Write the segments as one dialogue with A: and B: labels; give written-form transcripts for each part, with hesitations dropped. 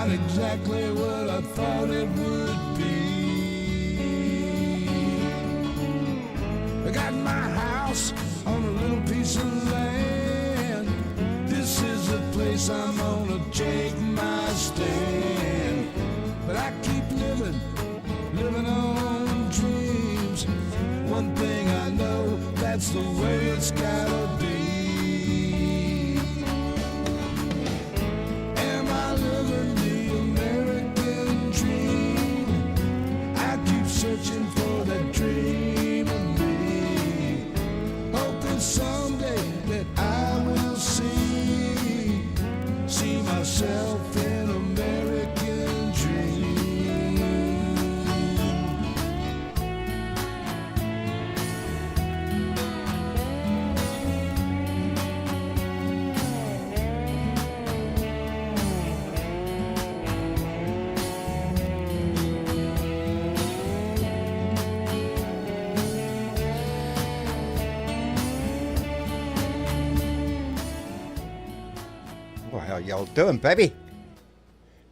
A: not exactly what I thought it would be. I got my house on a little piece of land. This is the place I'm gonna take my stand. But I keep living on dreams. One thing I know, that's the way it's gotta be. Am I living the American dream? I keep searching for that dream of me, hoping someday that I will see myself in American dream.
B: Well, how y'all doing, baby?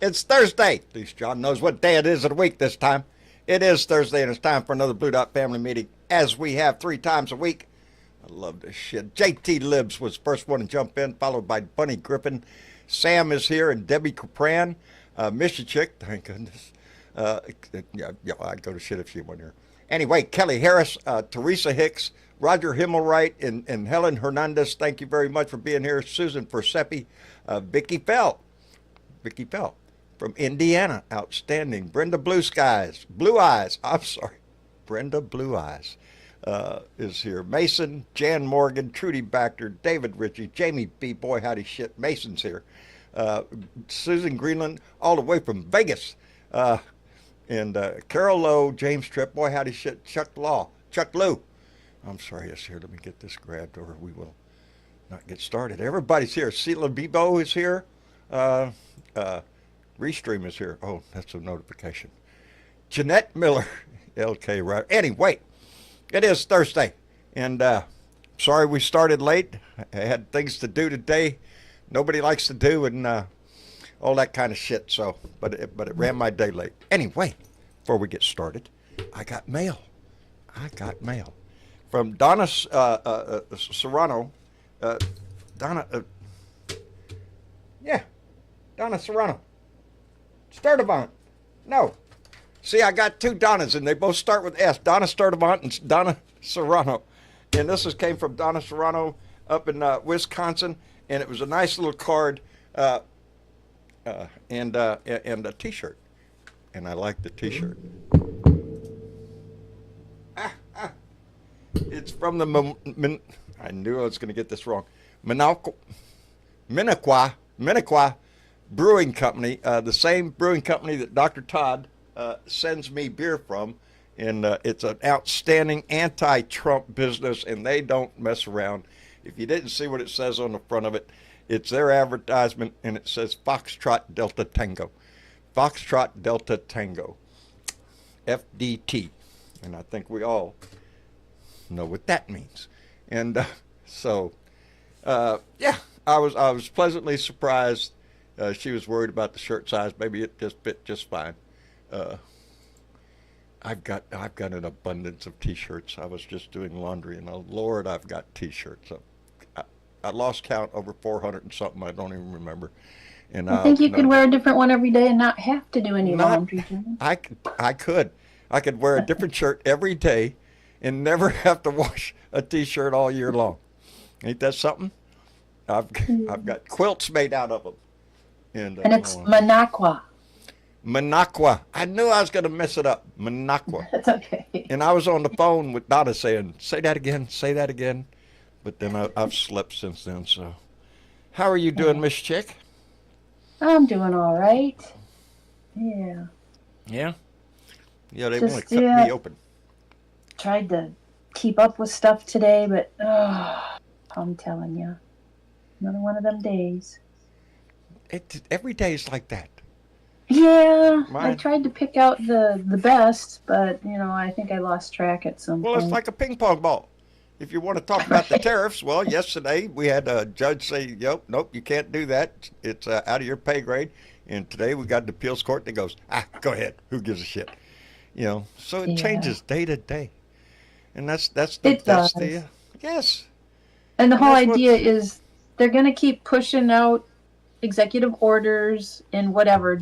B: It's Thursday. At least John knows what day it is of the week this time. It is Thursday, and it's time for another Blue Dot family meeting, as we have 3 times a week. I love this shit. JT Libs was the first one to jump in, followed by Bunny Griffin. Sam is here, and Debbie Capran. Misha Chick, thank goodness. Yeah, I'd go to shit if she wasn't here. Anyway, Kelly Harris, Teresa Hicks, Roger Himmelwright, and Helen Hernandez, thank you very much for being here. Susan Forsepi, Vicky Felt from Indiana, outstanding. Brenda Blue Eyes, Brenda Blue Eyes is here. Mason, Jan Morgan, Trudy Baxter, David Ritchie, Jamie B. Boy, howdy shit, Mason's here. Susan Greenland, all the way from Vegas. And Carol Lowe, James Tripp, boy, howdy shit, Chuck Lou. I'm sorry, it's here. Let me get this grabbed or we will not get started. Everybody's here. Sheila Bebo is here. Restream is here. Oh, that's a notification. Jeanette Miller, LK Ryder. Anyway, it is Thursday. And sorry we started late. I had things to do today nobody likes to do and all that kind of shit. So, but it ran my day late. Anyway, before we get started, I got mail. From Donna Serrano. Donna Serrano. Sturdivant. No. See, I got 2 Donnas, and they both start with S. Donna Sturdivant and Donna Serrano. And this came from Donna Serrano up in Wisconsin, and it was a nice little card and a T-shirt. And I like the T-shirt. It's from the I knew I was going to get this wrong. Minnequa Brewing Company, the same brewing company that Dr. Todd sends me beer from, and it's an outstanding anti-Trump business, and they don't mess around. If you didn't see what it says on the front of it, it's their advertisement, and it says Foxtrot Delta Tango. Foxtrot Delta Tango. FDT. And I think we all know what that means. And yeah, I was pleasantly surprised. She was worried about the shirt size. Maybe it just fit just fine. I've got an abundance of T-shirts. I was just doing laundry, and oh Lord, I've got T-shirts. I lost count, over 400 and something. I don't even remember. And
C: I think you could wear a different one every day and not have to do any laundry.
B: I could wear a different shirt every day and never have to wash a T-shirt all year long. Ain't that something? I've got quilts made out of them. And
C: it's Minnequa.
B: Minnequa. I knew I was going to mess it up. Minnequa.
C: That's okay.
B: And I was on the phone with Donna saying, say that again. But then I've slept since then. So how are you doing, Miss Chick?
C: I'm doing all right. Yeah.
B: Yeah? Yeah, they want to cut me open.
C: Tried to keep up with stuff today, but I'm telling you, another one of them days.
B: Every day is like that.
C: Yeah, I tried to pick out the best, but, I think I lost track at some point.
B: Well, it's like a ping pong ball. If you want to talk about the tariffs, well, yesterday we had a judge say, "Yep, nope, you can't do that. It's out of your pay grade." And today we got an appeals court that goes, "Go ahead. Who gives a shit?" So it
C: Yeah,
B: changes day to day, and
C: it
B: that's
C: does.
B: the yes,
C: And the
B: and
C: whole
B: that's
C: idea
B: what's
C: is they're going to keep pushing out executive orders and whatever.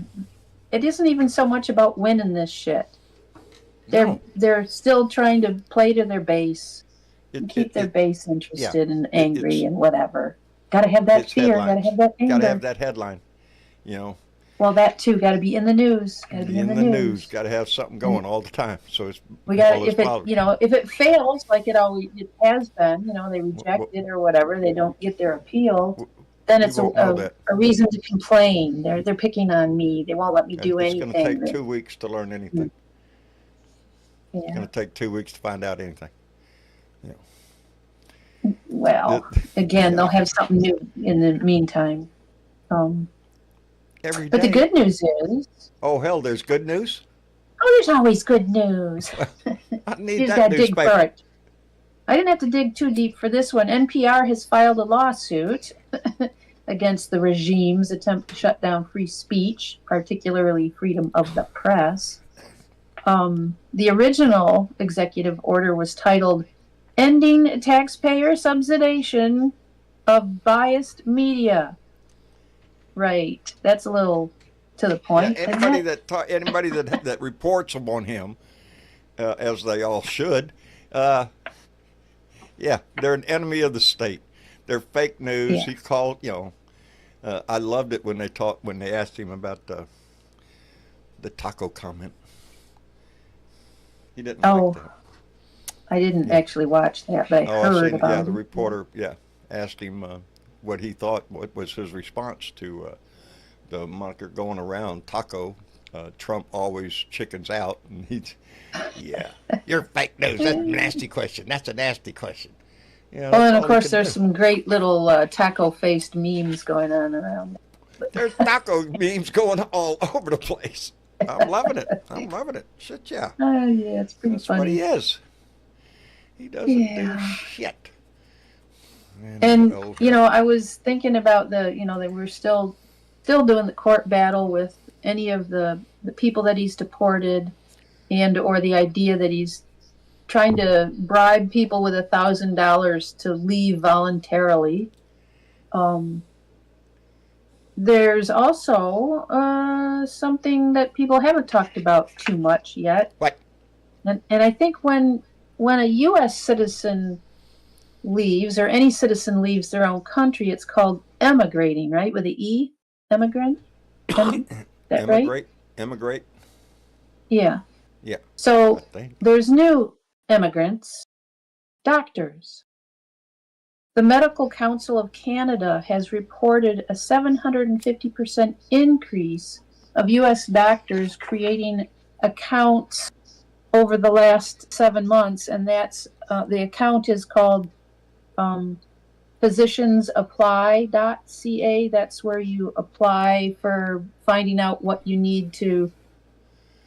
C: It isn't even so much about winning this shit.
B: no,
C: They're still trying to play to their base and keep their
B: it
C: base
B: yeah,
C: interested and
B: it's
C: angry and whatever. Got to have that
B: it's
C: fear. Got to
B: headlines.
C: have that
B: Got to have
C: anger.
B: that headline. You know,
C: Well, that too. Got to be in the news. Got to be in
B: in
C: the
B: the news.
C: news.
B: Got to have something
C: And
B: going all the time. So it's
C: we got
B: all
C: to,
B: this
C: if it,
B: politics.
C: if it fails like it has been, they reject
B: W-
C: it or whatever, they don't get their appeal,
B: w-
C: then
B: we
C: it's
B: won't know that.
C: a reason to complain. They're picking on me. They won't let me
B: And
C: do
B: it's going to take
C: anything.
B: 2 weeks to learn anything. It's
C: Yeah.
B: going to take 2 weeks to find out anything. You
C: Well,
B: know,
C: again,
B: yeah,
C: they'll have something new in the meantime. Um,
B: every
C: but the
B: day.
C: good news is,
B: Oh hell, there's good news.
C: there's always good news.
B: Well, I
C: You
B: need
C: just
B: that
C: got to dig for
B: newspaper.
C: it. I didn't have to dig too deep for this one. NPR has filed a lawsuit against the regime's attempt to shut down free speech, particularly freedom of the press. The original executive order was titled Ending Taxpayer Subsidization of Biased Media. Right. That's a little to the
B: Yeah,
C: point, isn't it?
B: anybody that reports on him, as they all should, uh, yeah, they're an enemy of the state. They're fake news. He
C: Yes.
B: called, I loved it when they asked him about the taco comment. He didn't like
C: Oh,
B: that.
C: I didn't
B: Yeah.
C: actually watch that, but I
B: Oh, I
C: heard
B: seen it. Yeah,
C: about
B: the
C: it.
B: reporter, yeah, asked him what he thought, what was his response to the moniker going around, taco. Trump always chickens out, and yeah, you're fake news. That's a nasty question. That's a nasty question.
C: Oh,
B: That's
C: and of
B: all he
C: course,
B: can
C: there's
B: do.
C: some great little taco-faced memes going on around.
B: There's taco memes going all over the place. I'm loving it. I'm loving it. Shit, yeah.
C: Oh, yeah, it's pretty
B: That's what he
C: funny.
B: is. He doesn't do
C: Yeah.
B: shit. And
C: And
B: oh hell,
C: I was thinking about that we're still doing the court battle with any of the people that he's deported, and or the idea that he's trying to bribe people with $1,000 to leave voluntarily. Um, there's also something that people haven't talked about too much yet,
B: what?
C: and I think when a U.S. citizen leaves, or any citizen leaves their own country, it's called emigrating, right? With the E, emigrant. That right?
B: Emigrate, emigrate.
C: Yeah.
B: Yeah, I
C: So
B: think.
C: there's new immigrants, doctors. The Medical Council of Canada has reported a 750% increase of U.S. doctors creating accounts over the last 7 months, and that's the account is called physiciansapply.ca. That's where you apply for finding out what you need to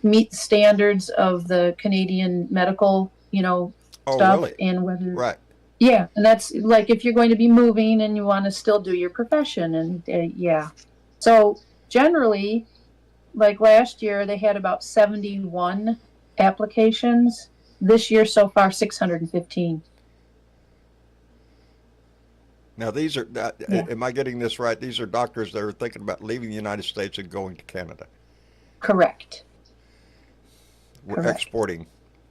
C: meet the standards of the Canadian medical,
B: Oh,
C: stuff,
B: really?
C: and whether,
B: Right.
C: yeah, and that's like if you're going to be moving and you want to still do your profession, and yeah. So generally, like last year, they had about 71 applications. This year so far, 615.
B: Now, these are,
C: Yeah,
B: am I getting this right? These are doctors that are thinking about leaving the United States and going to Canada.
C: correct,
B: We're
C: correct.
B: exporting,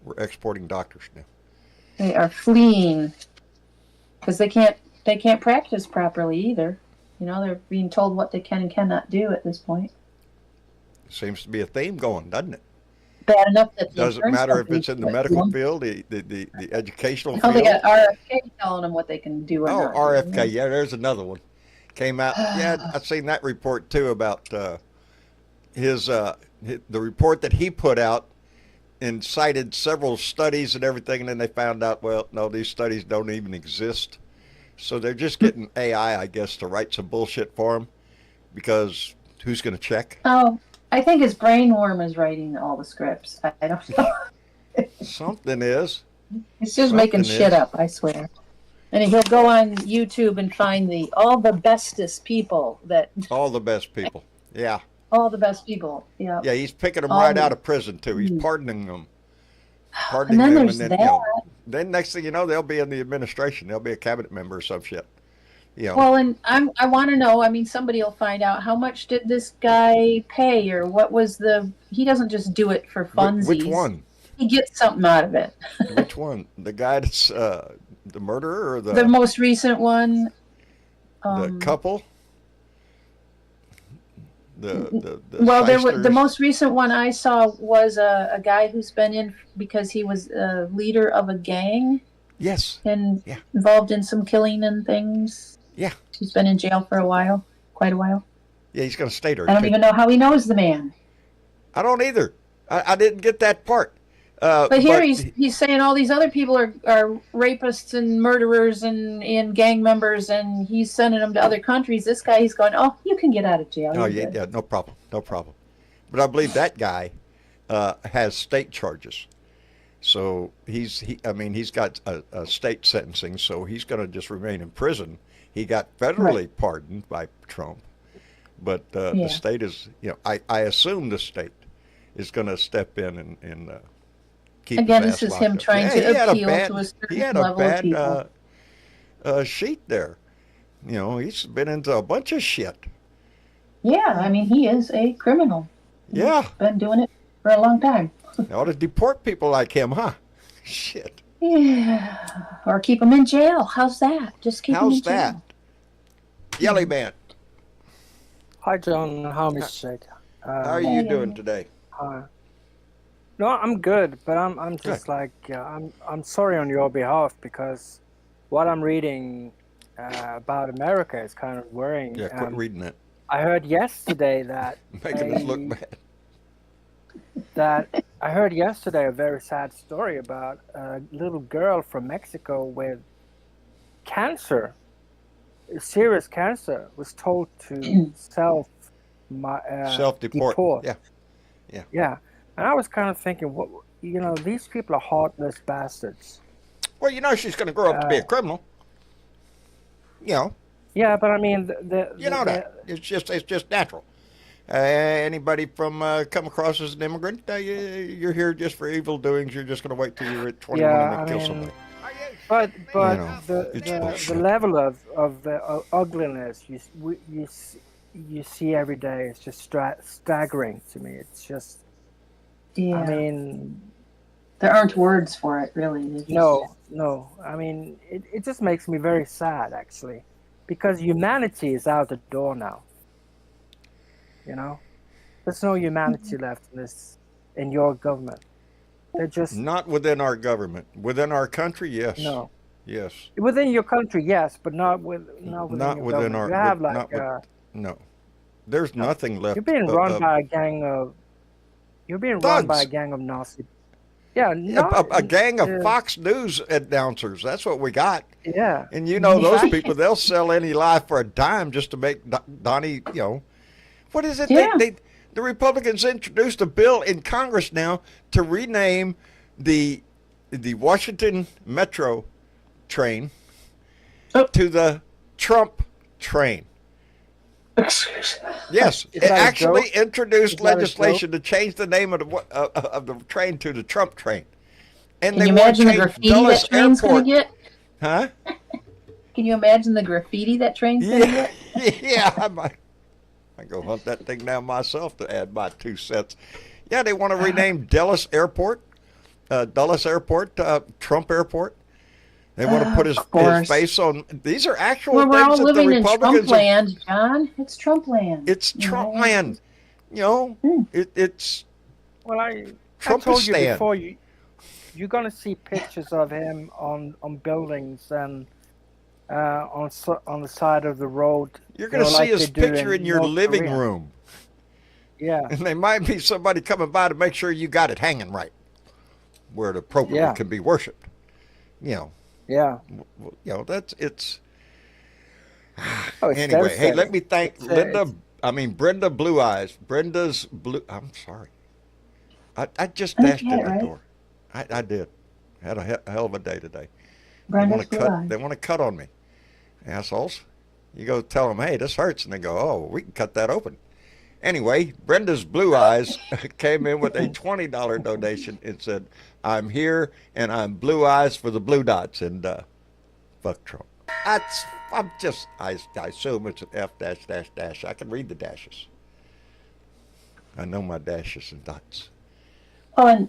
B: we're exporting doctors now.
C: They are fleeing because they can't practice properly either. They're being told what they can and cannot do at this point.
B: Seems to be a theme going, doesn't it?
C: Bad enough that the
B: Doesn't
C: insurance
B: matter if
C: companies
B: it's in the
C: do it to
B: medical
C: them.
B: field, the educational
C: Now they got
B: field.
C: RFK telling them what they can do or
B: Oh,
C: not
B: RFK,
C: do.
B: yeah, there's another one. Came out, yeah, I've seen that report too about the report that he put out and cited several studies and everything, and then they found out, well, no, these studies don't even exist. So they're just getting AI, I guess, to write some bullshit for them because who's going to check?
C: Oh, I think his brain worm is writing all the scripts. I don't know.
B: Something is.
C: He's just making
B: Something
C: shit
B: is.
C: up, I swear. And he'll go on YouTube and find all the bestest people
B: All the best people. Yeah.
C: all the best people. Yeah.
B: Yeah, he's picking them
C: All
B: right out
C: the,
B: of prison, too. He's pardoning them.
C: and
B: Pardoning
C: then
B: them,
C: there's
B: and then,
C: that.
B: then next thing you know, they'll be in the administration. They'll be a cabinet member or some shit.
C: Well, and I want to know. I mean, somebody will find out how much did this guy pay, or what was the. He doesn't just do it for funsies.
B: Which one?
C: He gets something out of it.
B: Which one? The guy that's the murderer or
C: The most recent one.
B: the couple? The
C: Well,
B: shysters?
C: the most recent one I saw was a guy who's been in because he was a leader of a gang
B: Yes.
C: and
B: Yeah.
C: involved in some killing and things.
B: Yeah.
C: He's been in jail for quite a while.
B: Yeah, he's going to stay there.
C: I don't even know how he knows the man.
B: I don't either. I didn't get that part.
C: But here he's saying all these other people are rapists and murderers and gang members, and he's sending them to other countries. This guy, he's going, oh, you can get out of jail.
B: Oh,
C: You're
B: yeah,
C: good."
B: yeah, no problem. No problem. But I believe that guy has state charges. So he's got a state sentencing, so he's going to just remain in prison. He got federally pardoned by Trump, but the state is, I assume the state is going to step in and keep
C: Again,
B: his
C: this
B: ass
C: is
B: locked
C: him
B: up.
C: trying
B: Yeah,
C: to appeal to a certain level of people.
B: Sheet there. He's been into a bunch of shit.
C: Yeah, I mean, he is a criminal.
B: Yeah.
C: He's been doing it for a long time.
B: They ought to deport people like him, huh? Shit.
C: Yeah. Or keep him in jail. How's that? Just keep him in
B: How's
C: jail.
B: that? Yelly Man,
D: Hi, John. How is Shake?
B: how are you doing today?
D: Hi. No, I'm good, but I'm just like I'm sorry on your behalf because what I'm reading about America is kind of worrying.
B: Yeah, quit reading it.
D: I heard yesterday that
B: Making us look bad.
D: I heard yesterday a very sad story about a little girl from Mexico with cancer, serious cancer, was told to
B: Self-deport. Yeah.
D: Yeah, and I was kind of thinking, these people are heartless bastards.
B: Well, she's going to grow up to be a criminal.
D: Yeah, but I mean,
B: that. It's just natural. Anybody from come across as an immigrant, you're here just for evil doings. You're just going to wait till you're at 21 and kill somebody.
D: But the level of the ugliness you see every day is just staggering to me. It's just,
C: Yeah.
D: I mean,
C: there aren't words for it, really.
D: No. I mean, it just makes me very sad, actually, because humanity is out the door now. There's no humanity left in your government. They're just
B: not within our government. Within our country, yes.
D: No.
B: Yes.
D: Within your country, yes, but not within
B: our.
D: You have
B: no. There's nothing left.
D: You're being run by a gang of. You're being run by a gang of Nazi. Yeah,
B: a gang of Fox News announcers. That's what we got.
D: Yeah.
B: And those people, they'll sell any lie for a dime just to make Donnie. What is it?
C: Yeah.
B: The Republicans introduced a bill in Congress now to rename the Washington Metro train to the Trump train. Yes, it actually introduced legislation to change the name of the train to the Trump train. And
C: Can you imagine the graffiti that train's going to get?
B: Huh?
C: Can you imagine the graffiti that train's going to get?
B: Yeah, I might go hunt that thing down myself to add my 2 cents. Yeah, they want to rename Dulles Airport, Trump Airport. They want to put his face on. These are actual things
C: we're all
B: that
C: living
B: the Republicans
C: in Trump land, John. It's Trump land.
B: It's Trump land. It's.
D: Well, I
B: Trump
D: told you
B: stand.
D: before, you're going to see pictures of him on buildings and on the side of the road.
B: You're going to see his picture in your living room.
D: Yeah.
B: And there might be somebody coming by to make sure you got it hanging right, where it appropriately can be worshipped.
D: Yeah.
B: It's.
D: Oh,
B: anyway, hey, let me thank Brenda Blue Eyes. I'm sorry. I just dashed in the door. I did. Had a hell of a day today.
C: Brenda's blue eyes.
B: They want to cut on me, assholes. You go tell them, hey, this hurts, and they go, oh, we can cut that open. Anyway, Brenda's Blue Eyes came in with a $20 donation and said, I'm here and I'm blue eyes for the blue dots, and fuck Trump. I assume it's an F dash dash dash. I can read the dashes. I know my dashes and dots.
C: Oh, and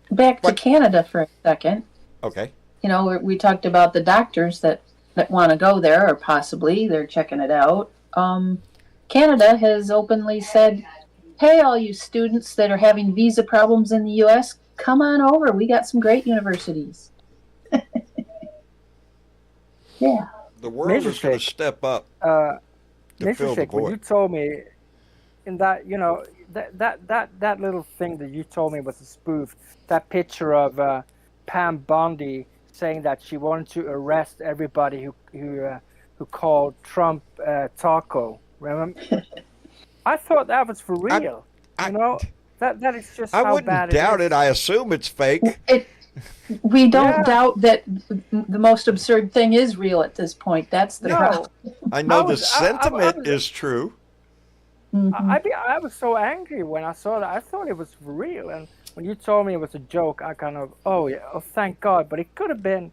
C: back to Canada for a second.
B: Okay.
C: You know, we talked about the doctors that want to go there, or possibly they're checking it out. Canada has openly said, hey, all you students that are having visa problems in the U.S., come on over. We got some great universities. Yeah.
B: The world is going to step up to fill the void.
D: When you told me in that, you know, that little thing that you told me was a spoof, that picture of Pam Bondi saying that she wanted to arrest everybody who called Trump taco. Remember? I thought that was for real. You know, that is just how bad it is.
B: I wouldn't doubt it. I assume it's fake.
C: We don't doubt that the most absurd thing is real at this point. That's the problem.
B: I know the sentiment is true.
C: Mm-hmm.
D: I was so angry when I saw that. I thought it was for real. And when you told me it was a joke, I kind of, thank God. But it could have been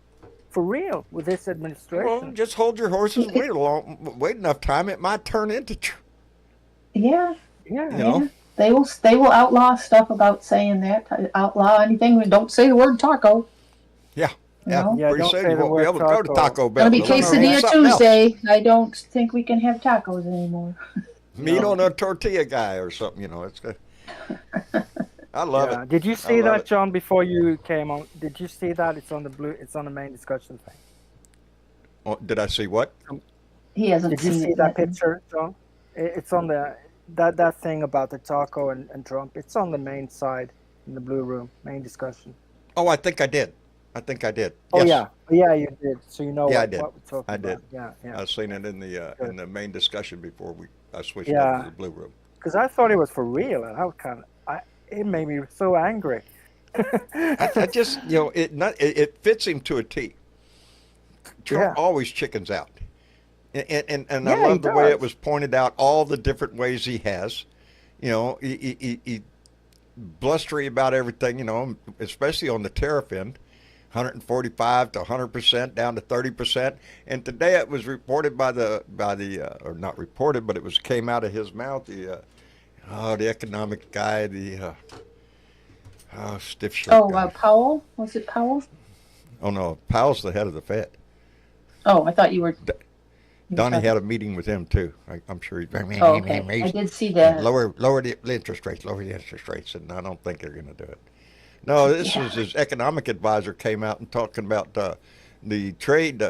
D: for real with this administration.
B: Well, just hold your horses. Wait enough time. It might turn into true.
C: Yeah.
B: You know?
C: They will outlaw stuff about saying that. Outlaw anything. Don't say the word taco.
B: Yeah.
C: No?
B: Yeah. Pretty soon you won't be able to go to Taco Bell.
C: It'll be quesadilla Tuesday. I don't think we can have tacos anymore.
B: Meat on a tortilla guy or something. You know, it's good. I love it.
D: Did you see that, John? Before you came on, did you see that? It's on the main discussion thing.
B: Oh, did I see what?
C: He hasn't.
D: Did you see that picture, John? It's on that thing about the taco and Trump. It's on the main side in the blue room, main discussion.
B: Oh, I think I did.
D: Oh
B: yes.
D: yeah, you did. So you know what we're talking
B: about. I did.
D: Yeah.
B: I've seen it in the main discussion before I switched over to the blue room.
D: Because I thought it was for real, and I was it made me so angry.
B: I just, you know, it fits him to a T. Trump always chickens out. And I love the way it was pointed out, all the different ways he has. You know, he blustery about everything, you know, especially on the tariff end, 145 to 100%, down to 30%. And today it was reported or not reported, but it came out of his mouth, the economic guy, stiff shirt guy.
C: Powell? Was it Powell?
B: Oh, no, Powell's the head of the Fed.
C: Oh, I thought you were...
B: Donnie had a meeting with him too. I'm sure he's very.
C: Okay. I did see that.
B: Lower the interest rates, and I don't think they're going to do it. No, this was his economic advisor came out and talking about the trade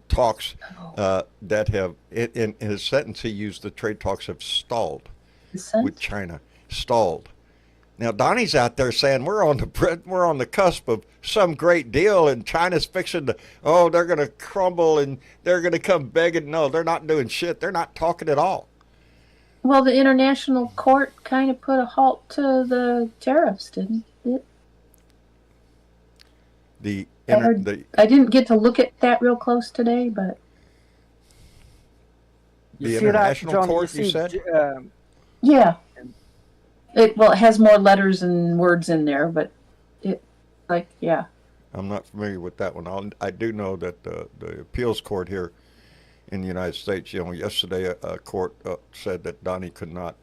B: talks that have. In his sentence, he used the trade talks have stalled with China. Stalled. Now Donnie's out there saying we're on the cusp of some great deal, and China's fixing to. Oh, they're going to crumble, and they're going to come begging. No, they're not doing shit. They're not talking at all.
C: Well, the international court kind of put a halt to the tariffs, didn't it? I didn't get to look at that real close today, but
B: the international court, you said?
C: Yeah. It has more letters and words in there, but
B: I'm not familiar with that one. I do know that the appeals court here in the United States, you know, yesterday a court said that Donnie could not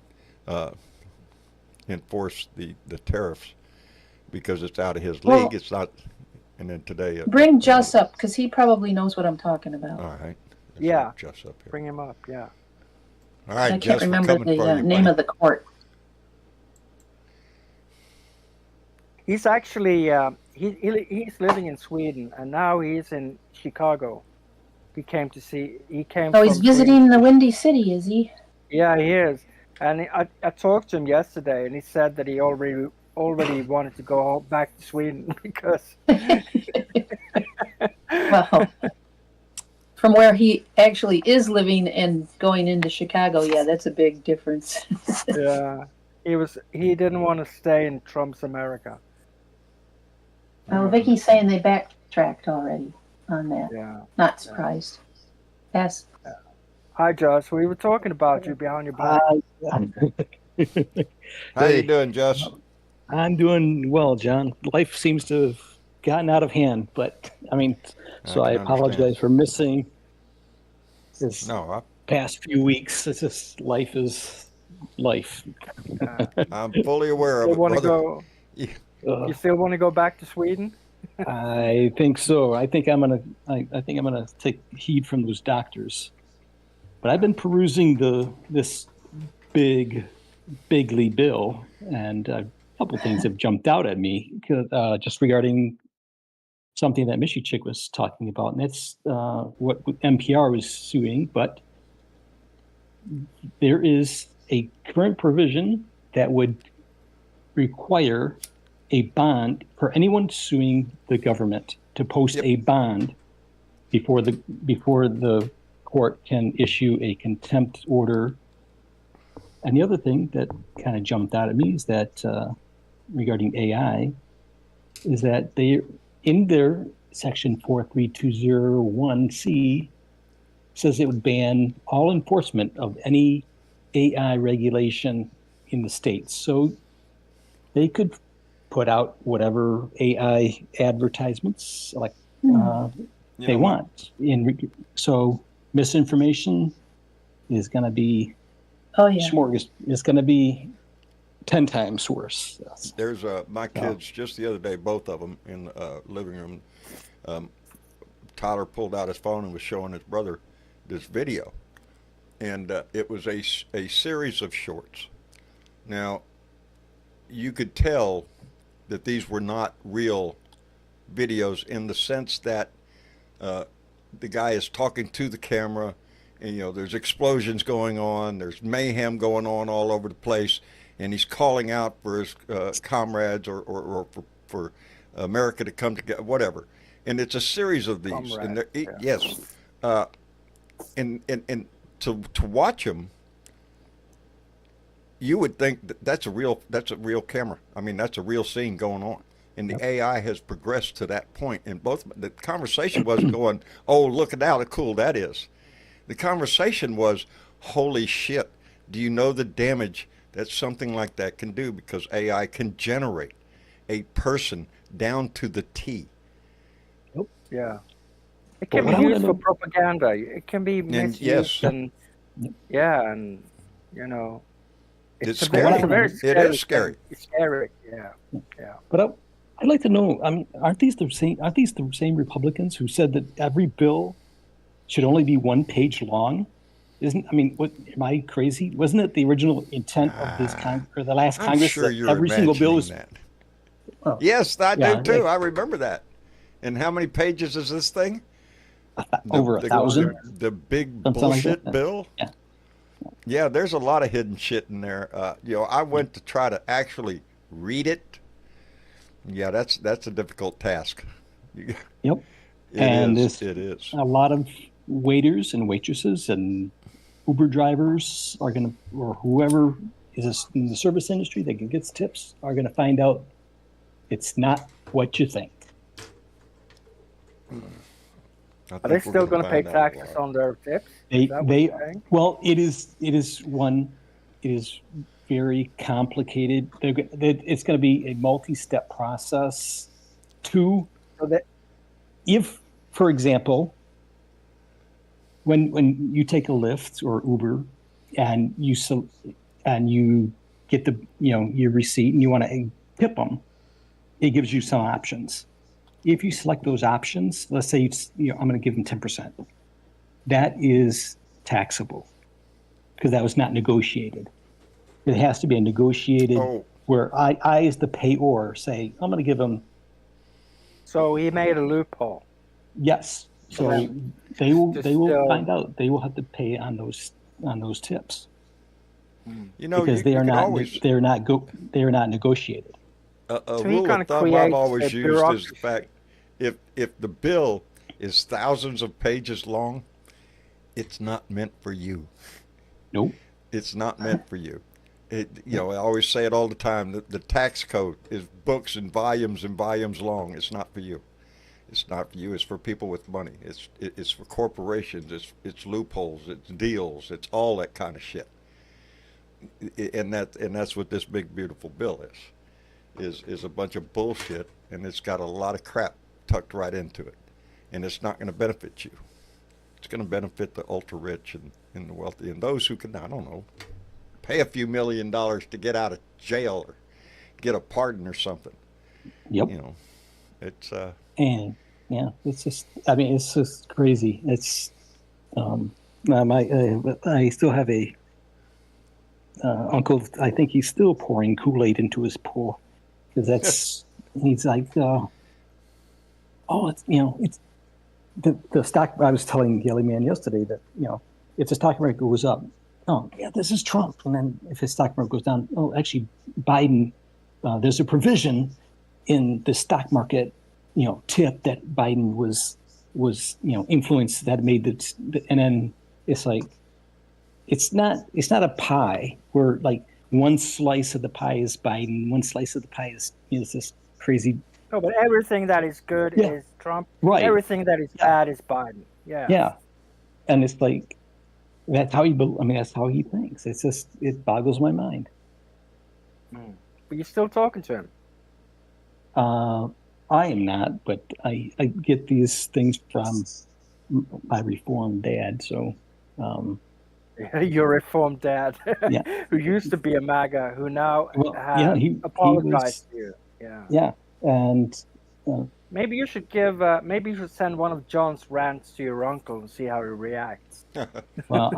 B: enforce the tariffs because it's out of his league. It's not. And then today,
C: bring Juss up because he probably knows what I'm talking about.
B: All right.
D: Juss up here. Bring him up. Yeah.
B: All right.
C: I can't remember the name of the court.
D: He's actually he's living in Sweden, and now he's in Chicago. He came.
C: Oh, he's visiting the Windy City, is he?
D: Yeah, he is. And I talked to him yesterday, and he said that he already wanted to go back to Sweden because.
C: Well, from where he actually is living and going into Chicago, that's a big difference.
D: Yeah, he didn't want to stay in Trump's America.
C: Well, Vicky's saying they backtracked already on that.
D: Yeah.
C: Not surprised. Yes.
D: Hi, Josh. We were talking about you behind your back.
B: How you
E: Hey.
B: doing, Jess?
E: I'm doing well, John. Life seems to have gotten out of hand, but I mean, so I
B: can
E: apologize
B: understand.
E: for missing this
B: No,
E: past few weeks. It's just life is life.
B: I'm fully aware of
D: Still
B: it,
D: want to
B: brother.
D: go?
E: Uh,
D: You still want to go back to Sweden?
E: I think so. I think I'm gonna. I think I'm gonna take heed from those doctors. But I've been perusing this bigly bill, and a couple things have jumped out at me just regarding something that Mishy Chick was talking about, and that's what NPR was suing. But there is a current provision that would require a bond for anyone suing the government to post
B: Yep.
E: a bond before the court can issue a contempt order. And the other thing that kind of jumped out at me is that regarding AI is that they, in their section 43201C, says it would ban all enforcement of any AI regulation in the states. So they could put out whatever AI advertisements like
B: You
E: they
B: know what?
E: want. So misinformation is going to be
C: Oh, yeah.
E: it's going to be 10 times worse.
B: There's my kids just the other day, both of them in the living room. Tyler pulled out his phone and was showing his brother this video, and it was a series of shorts. Now, you could tell that these were not real videos in the sense that the guy is talking to the camera, and there's explosions going on, there's mayhem going on all over the place, and he's calling out for his comrades or for America to come together, whatever. And it's a series of these.
D: Comrades, yeah.
B: Yes, and to watch them, you would think that's a real camera. I mean, that's a real scene going on. And the AI has progressed to that point. And both the conversation wasn't going, "Oh, look at how cool that is." The conversation was, "Holy shit! Do you know the damage that something like that can do?" Because AI can generate a person down to the T.
D: Yeah. It can
E: Well,
D: be
E: what I
D: used
E: wanna
D: for propaganda. It can be misused,
B: yes.
D: and you know,
B: It's
D: a
B: scary.
D: very
B: It
D: scary
B: is scary.
D: thing. It's scary. Yeah.
E: But I'd like to know, aren't these the same Republicans who said that every bill should only be 1 page long? What, am I crazy? Wasn't it the original intent of this or the last
B: I'm
E: Congress
B: sure
E: that
B: you're
E: every single bill was
B: imagining that.
E: Oh,
B: Yes, I
E: yeah,
B: do too. I remember that. And how many pages is this thing?
E: over 1,000?
B: The big
E: Something like
B: bullshit
E: that.
B: bill.
E: Yeah.
B: Yeah, there's a lot of hidden shit in there. I went to try to actually read it. Yeah, that's a difficult task.
E: Yep.
B: It
E: this-
B: is.
E: A lot of waiters and waitresses and Uber drivers are going to, or whoever is in the service industry that gets tips, are going to find out it's not what you think.
B: I
D: Are they
B: think we're
D: still going to pay
B: find out a
D: taxes
B: lot.
D: on their tips?
E: They
D: Is that what
E: they
D: you're saying?
E: well, it is very complicated. It's going to be a multi-step process.
D: So that
E: If, for example, when you take a Lyft or Uber and you get your receipt and you want to tip them, it gives you some options. If you select those options, let's say I'm going to give them 10%. That is taxable because that was not negotiated. It has to be a negotiated where I as the payor say I'm going to give them
D: so he made a loophole.
E: yes. So
D: Yeah.
E: they will
D: Just,
E: find out. They will have to pay on those tips
B: you
E: because they are
B: can
E: not
B: always,
E: they are not negotiated.
B: a
D: So he
B: rule
D: kinda
B: of thumb I've
D: creates
B: always
D: a
B: used is
D: bureaucracy.
B: the fact if the bill is thousands of pages long, it's not meant for you.
E: Nope.
B: It's not meant for you. I always say it all the time. The tax code is books and volumes long. It's not for you. It's not for you. It's for people with money. It's for corporations. It's loopholes. It's deals. It's all that kind of shit. And that's what this big beautiful bill is a bunch of bullshit, and it's got a lot of crap tucked right into it, and it's not going to benefit you. It's going to benefit the ultra rich and the wealthy and those who can, I don't know, pay a few $1 million to get out of jail or get a pardon or something.
E: Yep.
B: It's
E: And yeah, it's just, I mean, it's just crazy. It's, I still have a uncle. I think he's still pouring Kool-Aid into his pool, because he's like, it's the stock. I was telling the other man yesterday that, if the stock market goes up, oh yeah, this is Trump, and then if his stock market goes down, oh, actually Biden. There's a provision in the stock market, tip that Biden was influenced, that made and then it's like, it's not a pie where like one slice of the pie is Biden, one slice of the pie is this crazy.
D: No, but everything that is good is Trump.
E: Right.
D: Everything that is bad is Biden. Yeah.
E: Yeah. And it's like, that's how that's how he thinks. It's just, it boggles my mind.
D: But you're still talking to him.
E: I am not, but I get these things from my Reformed dad. So,
D: Your Reformed dad,
E: Yeah.
D: who used to be a MAGA, who now
E: he
D: apologized to you. Yeah.
E: Yeah, and
D: Maybe you should maybe you should send one of John's rants to your uncle and see how he reacts.
E: well,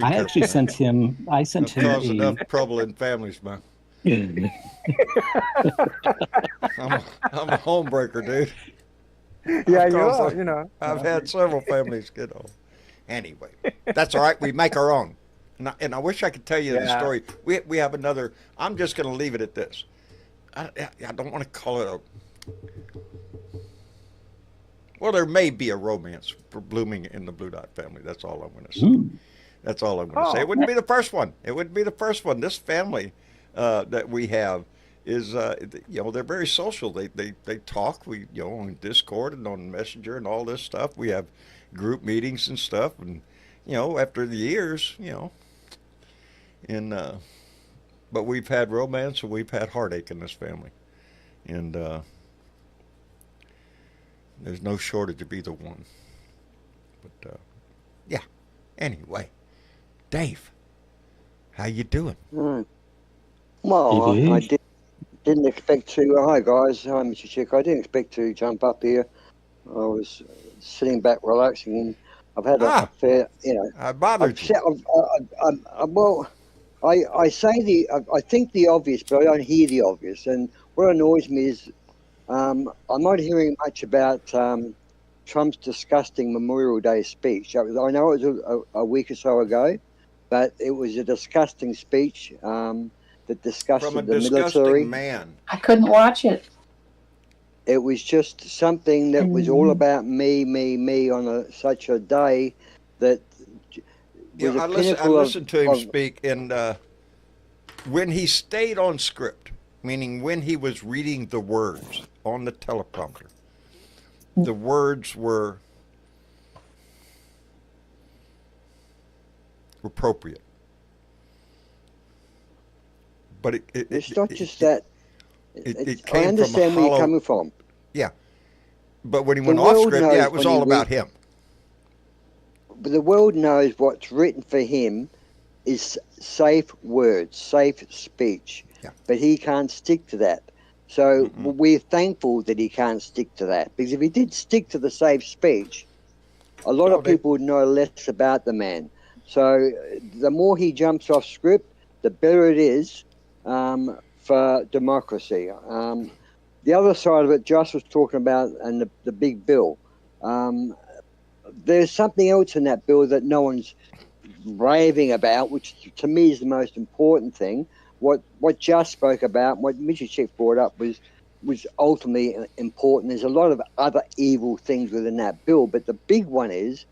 E: I actually sent him. I sent him
B: cause enough trouble in families, man. I'm a homebreaker, dude.
D: Yeah, you
B: Because
D: are.
B: I've had several families get home. Anyway, that's all right. We make our own. And I wish I could tell you the story. We have another. I'm just going to leave it at this. I don't want to call it a. Well, there may be a romance for blooming in the Blue Dot family. That's all I'm going to say. That's all I'm going to say. It wouldn't be the first one. It wouldn't be the first one. This family that we have is, they're very social. They talk. We, on Discord and on Messenger and all this stuff. We have group meetings and stuff. And, after the years, but we've had romance and we've had heartache in this family. And there's no shortage of either one. But, yeah. Anyway, Dave, how you doing?
F: Well, I didn't expect to. Hi guys, hi Mr. Chick. I didn't expect to jump up here. I was sitting back, relaxing, and I've had a fair,
B: I bothered you.
F: I think the obvious, but I don't hear the obvious. And what annoys me is I'm not hearing much about Trump's disgusting Memorial Day speech. I know it was a week or so ago, but it was a disgusting speech that disgusted
B: From a
F: the
B: disgusting
F: military.
B: man.
C: I couldn't watch it.
F: It was just something that was all about me on such a day that was
B: I listened to him speak, and when he stayed on script, meaning when he was reading the words on the teleprompter, the words were appropriate. But
F: it's not just that.
B: It came
F: I understand
B: from a
F: where you're coming from.
B: Yeah. But when he went off script, it was all about him.
F: But the world knows what's written for him is safe words, safe speech.
B: Yeah.
F: But he can't stick to that. So we're thankful that he can't stick to that. Because if he did stick to the safe speech, a lot of people would know less about the man. So the more he jumps off script, the better it is for democracy. The other side of it, Josh was talking about, and the big bill. There's something else in that bill that no one's raving about, which to me is the most important thing. What Josh spoke about, what Mr. Chick brought up was ultimately important. There's a lot of other evil things within that bill, but the big one is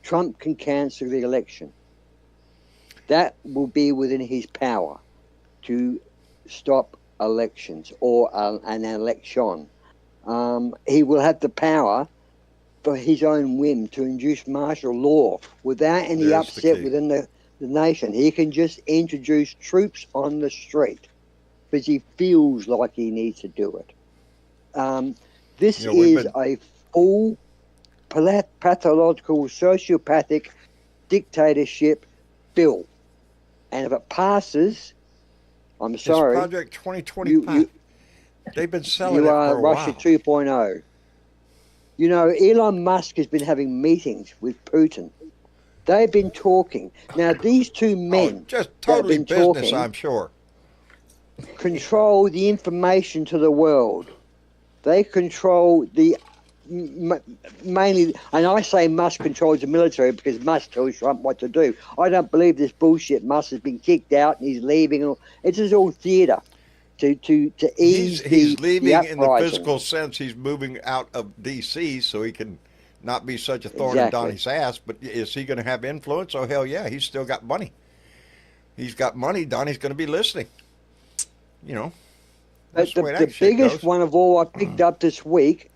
F: Trump can cancel the election. That will be within his power. to stop elections or an election. He will have the power for his own whim to induce martial law without any
B: There's the
F: upset
B: key.
F: within the nation. He can just introduce troops on the street because he feels like he needs to do it. This
B: You know, we've
F: is
B: been-
F: a full pathological sociopathic dictatorship bill, and if it passes, I'm
B: It's
F: sorry,
B: Project 2025. They've been selling
F: you
B: it
F: are
B: for a
F: Russia
B: while.
F: 2.0. You know, Elon Musk has been having meetings with Putin. They've been talking. Now, these two men
B: Just
F: that have
B: totally
F: been
B: business,
F: talking
B: I'm sure.
F: control the information to the world. They control the mainly, and I say Musk controls the military because Musk tells Trump what to do. I don't believe this bullshit. Musk has been kicked out and he's leaving. It's just all theatre to ease
B: He's leaving
F: the
B: in the
F: uprising.
B: physical sense. He's moving out of D.C. so he can not be such a thorn
F: Exactly.
B: in Donnie's ass. But is he going to have influence? Oh, hell yeah. He's still got money. He's got money. Donnie's going to be listening. You know. That's
F: But
B: the way
F: the
B: that shit
F: biggest
B: goes.
F: one of all I picked up this week,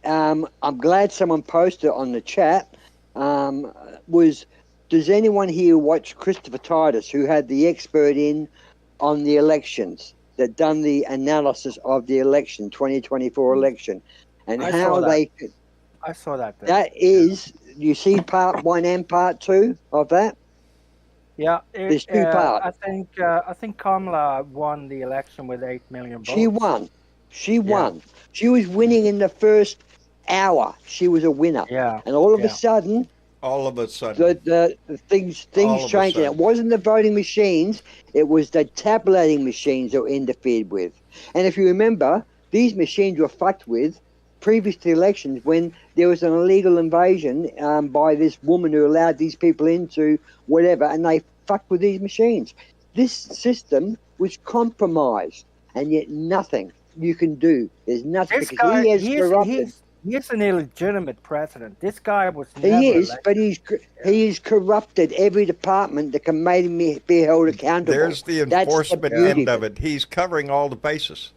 F: I'm glad someone posted on the chat, was, does anyone here watch Christopher Titus, who had the expert in on the elections, that done the analysis of the election, 2024 election, and
D: I
F: how
D: saw that.
F: they,
D: I saw that. There.
F: that is, you see part 1 and part 2 of that?
D: Yeah,
F: There's two parts.
D: I think Kamala won the election with 8 million votes.
F: She won. She won. She was winning in the first hour. She was a winner.
D: Yeah.
F: And all of
D: Yeah.
F: a sudden,
B: All of a sudden.
F: the things
B: All of a
F: changed. And it
B: sudden.
F: wasn't the voting machines, it was the tabulating machines that were interfered with. And if you remember, these machines were fucked with previous to the elections when there was an illegal invasion by this woman who allowed these people into whatever, and they fucked with these machines. This system was compromised, and yet nothing you can do. There's nothing
D: This
F: because
D: guy,
F: he is corrupted.
D: he's an illegitimate president. This guy was never
F: He is,
D: elected.
F: but he is corrupted every department that can make him be held accountable.
B: There's the
F: That's
B: enforcement
F: beauty
B: end of it. He's covering all the bases.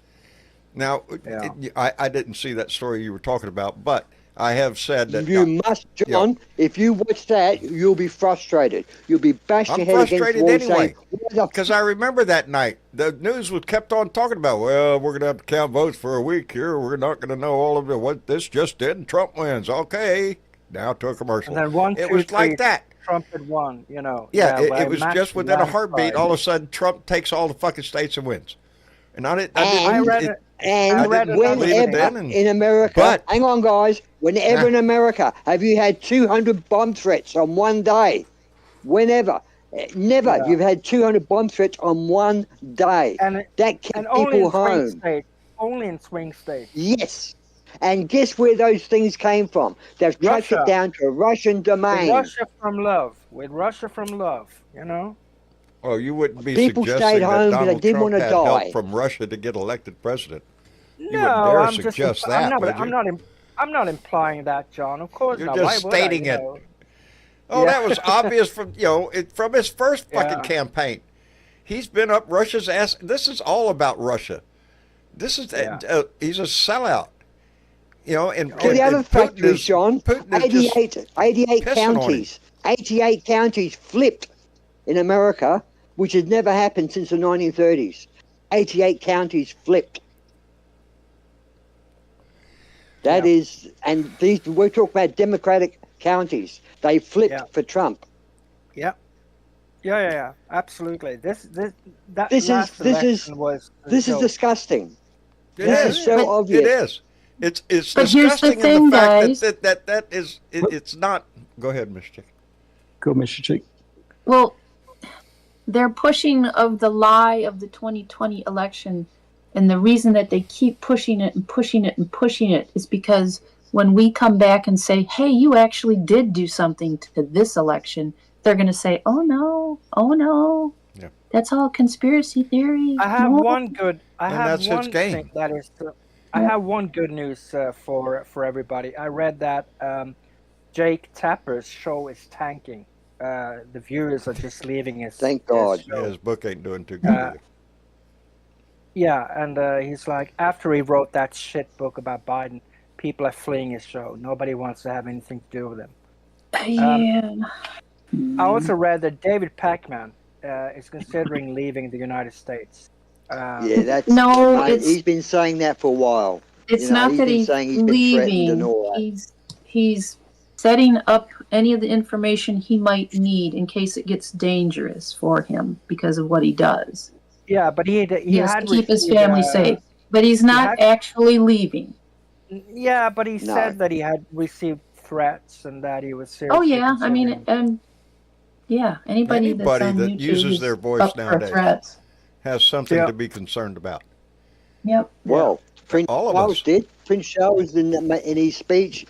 B: Now,
D: Yeah.
B: I didn't see that story you were talking about, but I have said that
F: You must, John. If you watch that, you'll be frustrated. You'll be bashing
B: I'm
F: your head against the
B: frustrated
F: wall
B: anyway,
F: saying, "What the
B: because I remember that night. The news was kept on talking about, well, we're going to have to count votes for a week here. We're not going to know all of it. What this just did, and Trump wins. Okay. Now to a commercial.
D: And then 1, 2,
B: It was
D: 3,
B: like that.
D: Trump had won. You know.
B: Yeah,
D: by
B: it was
D: massive
B: just within a
D: landslide.
B: heartbeat. All of a sudden, Trump takes all the fucking states and wins. And I didn't.
F: And-
D: read it.
F: And
D: I read
B: another
F: whenever
B: thing, and-
F: in America,
B: but-
F: hang on, guys. Whenever
B: Yeah.
F: in America, have you had 200 bomb threats on one day? Whenever. Never.
D: Yeah.
F: You've had 200 bomb threats on one day.
D: And
F: That kept
D: and only
F: people
D: in swing
F: home.
D: states. Only in swing states.
F: Yes. And guess where those things came from? They've tracked
D: Russia.
F: it down to Russian
D: With
F: domain.
D: Russia from love. With Russia from love. You know.
B: Oh, you wouldn't be
F: People
B: suggesting
F: stayed home,
B: that
F: but they
B: Donald
F: didn't
B: Trump
F: wanna
B: had
F: die.
B: help from Russia to get elected president. You
D: No,
B: wouldn't dare
D: I'm
B: suggest
D: just.
B: that, would you?
D: I'm not implying that, John. Of course
B: You're
D: not.
B: just
D: Why would I,
B: stating
D: you
B: it.
D: know?
B: Oh,
D: Yeah.
B: that was obvious from from his first fucking
D: Yeah.
B: campaign. He's been up Russia's ass. This is all about Russia. This is
D: Yeah.
B: he's a sellout. And
F: To the other
B: and
F: fact
B: Putin
F: is, John,
B: Putin is just
F: 88
B: pissing on him.
F: counties. 88 counties flipped in America, which has never happened since the 1930s. 88 counties flipped. That
D: Yeah.
F: is, and these we're talking about Democratic counties. They flipped
D: Yeah.
F: for Trump.
D: Yeah. Absolutely. This
F: This
D: last
F: is
D: election was. a
F: This is
D: joke.
F: disgusting.
B: It
F: This
B: is.
F: is so
C: But-
F: obvious.
B: It is. It's
C: But here's the
B: disgusting in
C: thing,
B: the fact
C: guys.
B: that is it's not. Go ahead, Mr. Chick.
E: Go, Mr. Chick.
C: Well, they're pushing of the lie of the 2020 election, and the reason that they keep pushing it and pushing it and pushing it is because when we come back and say, "Hey, you actually did do something to this election," they're going to say, "Oh no,
B: Yeah.
C: that's all conspiracy theory."
D: I have
C: No."
D: one good. I
B: And
D: have
B: that's its
D: one
B: game.
D: thing that is. I have one good news for everybody. I read that Jake Tapper's show is tanking. The viewers are just leaving his.
F: Thank God.
D: his
B: Yeah,
D: show.
B: his book ain't doing too good
D: Uh,
B: either.
D: Yeah, and he's like, after he wrote that shit book about Biden, people are fleeing his show. Nobody wants to have anything to do with him.
C: Yeah.
D: I also read that David Pacman is considering leaving the United States.
F: Yeah, that's
C: No,
F: mate. He's been saying that for a while.
C: it's not
F: He's
C: that
F: been
C: he's
F: saying he's been threatened and
C: leaving.
F: all that.
C: He's setting up any of the information he might need in case it gets dangerous for him because of what he does.
D: Yeah, but he
C: Yes,
D: had
C: to keep his
D: received,
C: family safe. But he's not
D: had-
C: actually leaving.
D: Yeah, but he
F: No.
D: said that he had received threats and that he was
C: Oh
D: seriously
C: yeah, I mean,
D: considering-
C: yeah, anybody that's on
B: that
C: YouTube
B: uses
C: is
B: their voice
C: up for
B: nowadays
C: threats.
B: has something
D: Yeah.
B: to be concerned about.
C: Yep.
F: Well, Prince
B: All of
F: Charles
B: us.
F: did. Prince Charles in his speech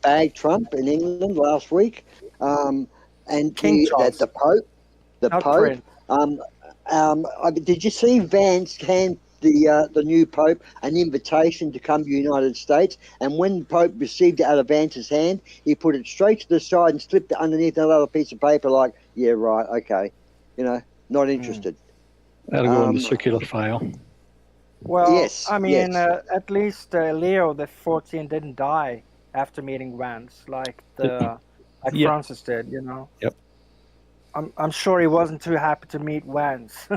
F: bagged Trump in England last week, and
D: King Charles.
F: the Pope,
D: Not Prince.
F: did you see Vance hand the new Pope an invitation to come to the United States? And when the Pope received it out of Vance's hand, he put it straight to the side and slipped it underneath another piece of paper, like, "Yeah, right, okay, not interested."
E: That'll go in the circular file.
D: Well,
F: Yes,
D: I mean,
F: yes.
D: at least Leo the 14th didn't die after meeting Vance like
E: Yeah.
D: Francis did.
E: Yep.
D: I'm sure he wasn't too happy to meet Vance.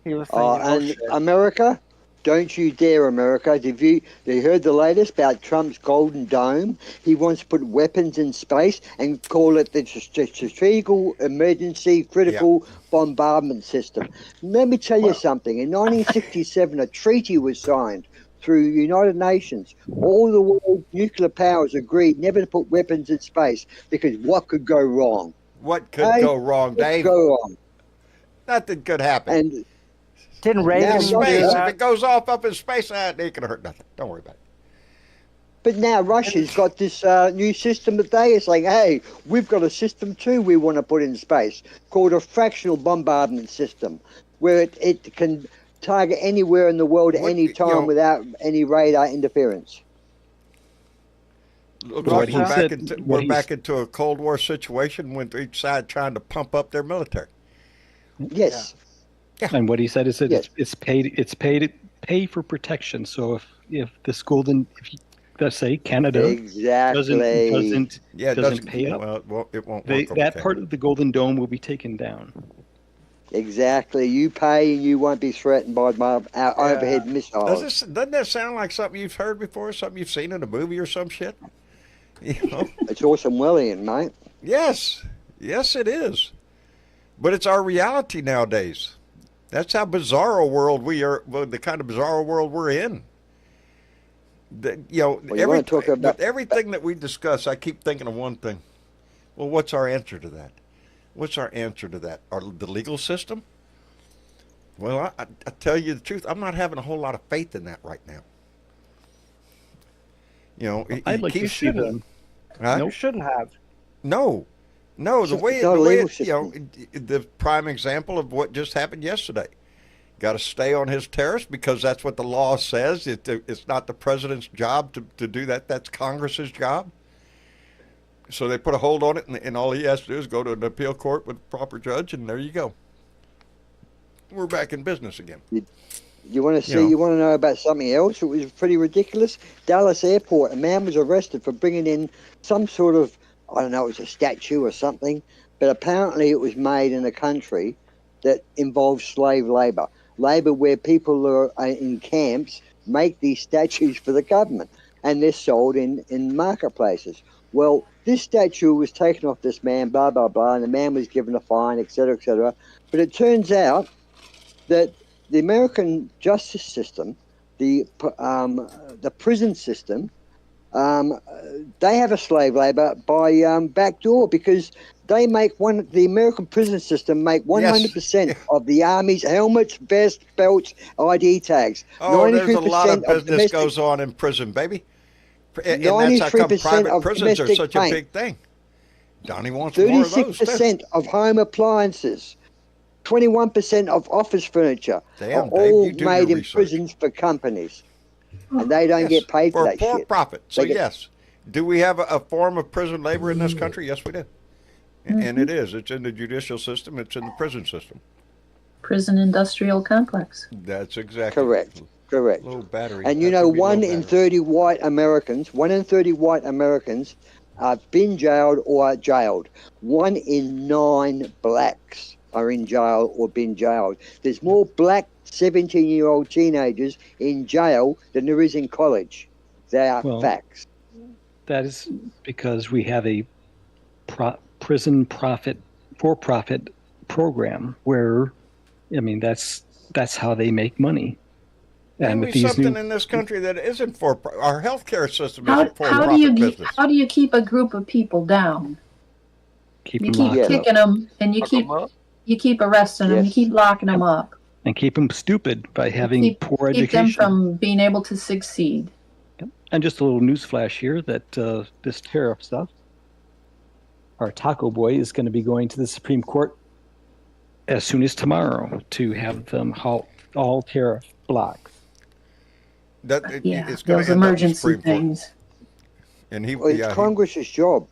D: He was thinking,
F: And
D: shit.
F: America, don't you dare, America. Have you heard the latest about Trump's Golden Dome? He wants to put weapons in space and call it the Strategic Emergency Critical Bombardment System. Let me tell you something. In 1967, a treaty was signed through United Nations. All the world nuclear powers agreed never to put weapons in space because what could go wrong?
B: What could go wrong,
F: What could
B: Dave?
F: go wrong?
B: Nothing could happen.
F: And
D: Didn't Reagan
F: now
D: do
B: Space,
D: that?
B: if it goes off up in space, it ain't gonna hurt nothing. Don't worry about it.
F: But now Russia's got this new system that they are saying, hey, we've got a system too we want to put in space called a fractional bombardment system, where it can target anywhere in the world at any time without any radar interference.
B: Looks like
E: he
B: we're
E: said-
B: back into a Cold War situation with each side trying to pump up their military.
F: Yes.
E: And what he said is that
F: Yes.
E: it's pay for protection. So if this let's say Canada
F: Exactly.
E: doesn't
B: Yeah, it
E: doesn't pay up,
B: Well, it won't
E: they,
B: work over
E: that
B: there.
E: part of the Golden Dome will be taken down.
F: Exactly. You pay and you won't be threatened by our overhead missiles.
B: Doesn't that sound like something you've heard before, something you've seen in a movie or some shit?
F: It's Orwellian, mate.
B: Yes, it is. But it's our reality nowadays. That's how bizarre a world we are. Well, the kind of bizarre world we're in. With everything that we discuss, I keep thinking of one thing. Well, what's our answer to that? What's our answer to that? The legal system? Well, I tell you the truth, I'm not having a whole lot of faith in that right now.
E: I'd like to see them.
B: Huh?
D: You shouldn't have.
B: No, the way
F: legal
B: it,
F: system.
B: the prime example of what just happened yesterday. Got to stay on his terrace because that's what the law says. It's not the president's job to do that. That's Congress's job. So they put a hold on it, and all he has to do is go to an appeal court with a proper judge, and there you go. We're back in business again.
F: You want to see? You want to know about something else? It was pretty ridiculous. Dallas Airport. A man was arrested for bringing in some sort of, I don't know, it was a statue or something, but apparently it was made in a country that involves slave labor where people are in camps make these statues for the government, and they're sold in marketplaces. Well, this statue was taken off this man, blah blah blah, and the man was given a fine, etc., etc. But it turns out that the American justice system, the prison system, they have a slave labor by backdoor because they make the American prison system make 100% of the Army's helmets, vests, belts, ID tags.
B: Oh, there's a lot of
F: 93%
B: business goes on in prison, baby. And that's how come
F: 93%
B: private
F: of
B: prisons are
F: domestic
B: such a
F: paint.
B: big thing. Donnie wants more of those, too.
F: 36% of home appliances, 21% of office furniture
B: Damn,
F: are
B: Dave,
F: all
B: you do
F: made
B: your
F: in
B: research.
F: prisons for companies. And they don't get paid for that
B: poor
F: shit.
B: profit. So
F: They get-
B: yes, do we have a form of prison labor in this country? Yes, we do. And it is. It's in the judicial system. It's in the prison system.
C: prison industrial complex.
B: That's exactly
F: Correct. Correct.
B: Little battery.
F: And you
B: Have to
F: know,
B: be low
F: 1 in
B: battery.
F: 30 white Americans, 1 in 30 white Americans have been jailed or are jailed. 1 in 9 blacks are in jail or been jailed. There's more black 17-year-old teenagers in jail than there is in college. They are
E: Well,
F: facts.
E: That is because we have a prison for-profit program where, I mean, that's how they make money. And
B: Name
E: with
B: me
E: these
B: something
E: new,
B: in this country that isn't for our healthcare system
C: How,
B: isn't for
C: how do
B: profit
C: you
B: business.
C: how do you keep a group of people down?
E: keep
C: You
E: them
C: keep
E: locked
F: Yes.
E: up
C: kicking them, and you
G: Lock
C: keep
G: 'em up.
C: arresting them. You
F: Yes.
C: keep locking them up.
E: and keep them stupid by having
C: Keep
E: poor
C: keep them
E: education.
C: from being able to succeed.
E: And just a little news flash here that this tariff stuff, our taco boy is going to be going to the Supreme Court as soon as tomorrow to have them halt all tariff blocks.
C: Yeah,
B: it's going
C: those
B: to end up in the
C: emergency
B: Supreme Court.
C: things.
B: And he,
F: Well, it's
B: yeah,
F: Congress's job.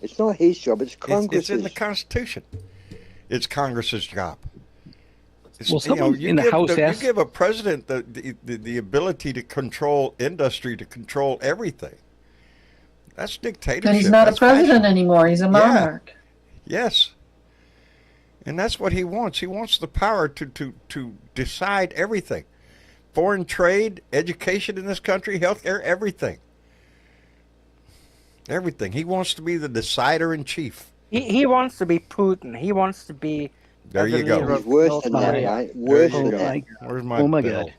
F: It's not his job. It's
B: it's
F: Congress's.
B: in the Constitution. It's Congress's job. It's,
E: Well, someone in the House
B: you
E: asked-
B: give a president the ability to control industry, to control everything. That's dictatorship.
C: And he's not a
B: That's
C: president
B: fascism.
C: anymore. He's a monarch.
B: Yes. And that's what he wants. He wants the power to decide everything. Foreign trade, education in this country, healthcare, everything. Everything. He wants to be the decider in chief.
D: He wants to be Putin. He wants to be.
B: There
D: the
B: you go.
D: leader
F: He's
D: of
F: worse
D: North
F: than that,
D: Korea.
F: mate. Worse
B: There you
F: than
B: go.
F: that.
B: Where's my
E: Oh my
B: bill?
E: God.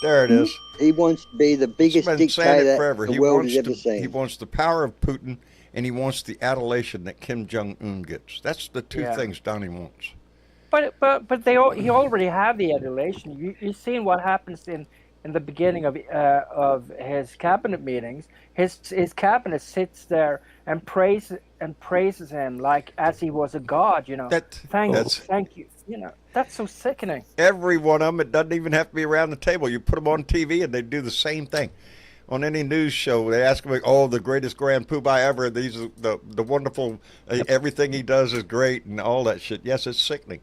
B: There it is.
F: He wants to be the
B: He's
F: biggest
B: been saying
F: dictator
B: it forever.
F: the world has ever
B: He
F: seen.
B: wants the power of Putin, and he wants the adulation that Kim Jong-un gets. That's the two
D: Yeah.
B: things Donnie wants.
D: But he already have the adulation. You've seen what happens in the beginning of his cabinet meetings. His cabinet sits there and praises him like as he was a god. You know, thank you. You know, that's so sickening.
B: Every one of them, it doesn't even have to be around the table. You put them on TV, and they do the same thing. On any news show, they ask him, "Oh, the greatest grand poobah ever. These are the wonderful. Everything he does is great, and all that shit." Yes, it's sickening.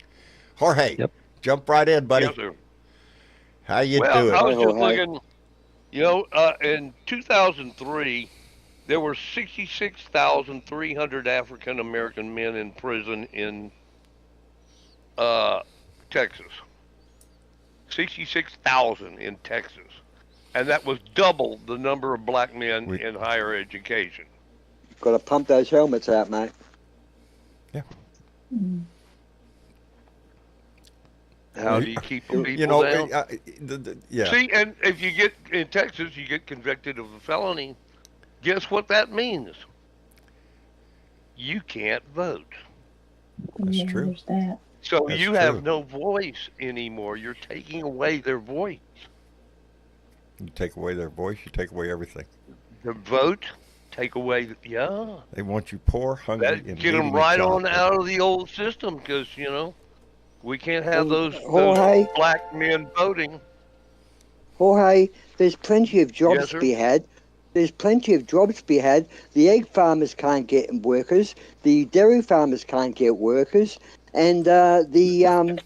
B: Jorge,
E: Yep.
B: jump right in, buddy.
G: Yes, sir.
B: How you
G: Well,
B: doing?
G: I was just
F: Jorge.
G: looking. In 2003, there were 66,300 African American men in prison in Texas. 66,000 in Texas, and that was double the number of black men in higher education.
F: Got to pump those helmets out, mate.
B: Yeah.
G: How do you keep the people
B: You know,
G: down?
B: yeah.
G: See, and if you get in Texas, you get convicted of a felony. Guess what that means? You can't vote.
B: That's
C: Yeah,
B: true.
C: There's that.
G: So
B: That's
G: you
B: true.
G: have no voice anymore. You're taking away their voice.
B: You take away their voice, you take away everything.
G: The vote, take away.
B: They want you poor, hungry,
G: That
B: and
G: get them
B: needing a
G: right
B: job.
G: on out of the old system because we can't have those
F: Jorge?
G: black men voting.
F: Jorge, there's plenty of jobs
G: Yes, sir.
F: to be had. There's plenty of jobs to be had. The egg farmers can't get workers. The dairy farmers can't get workers. And the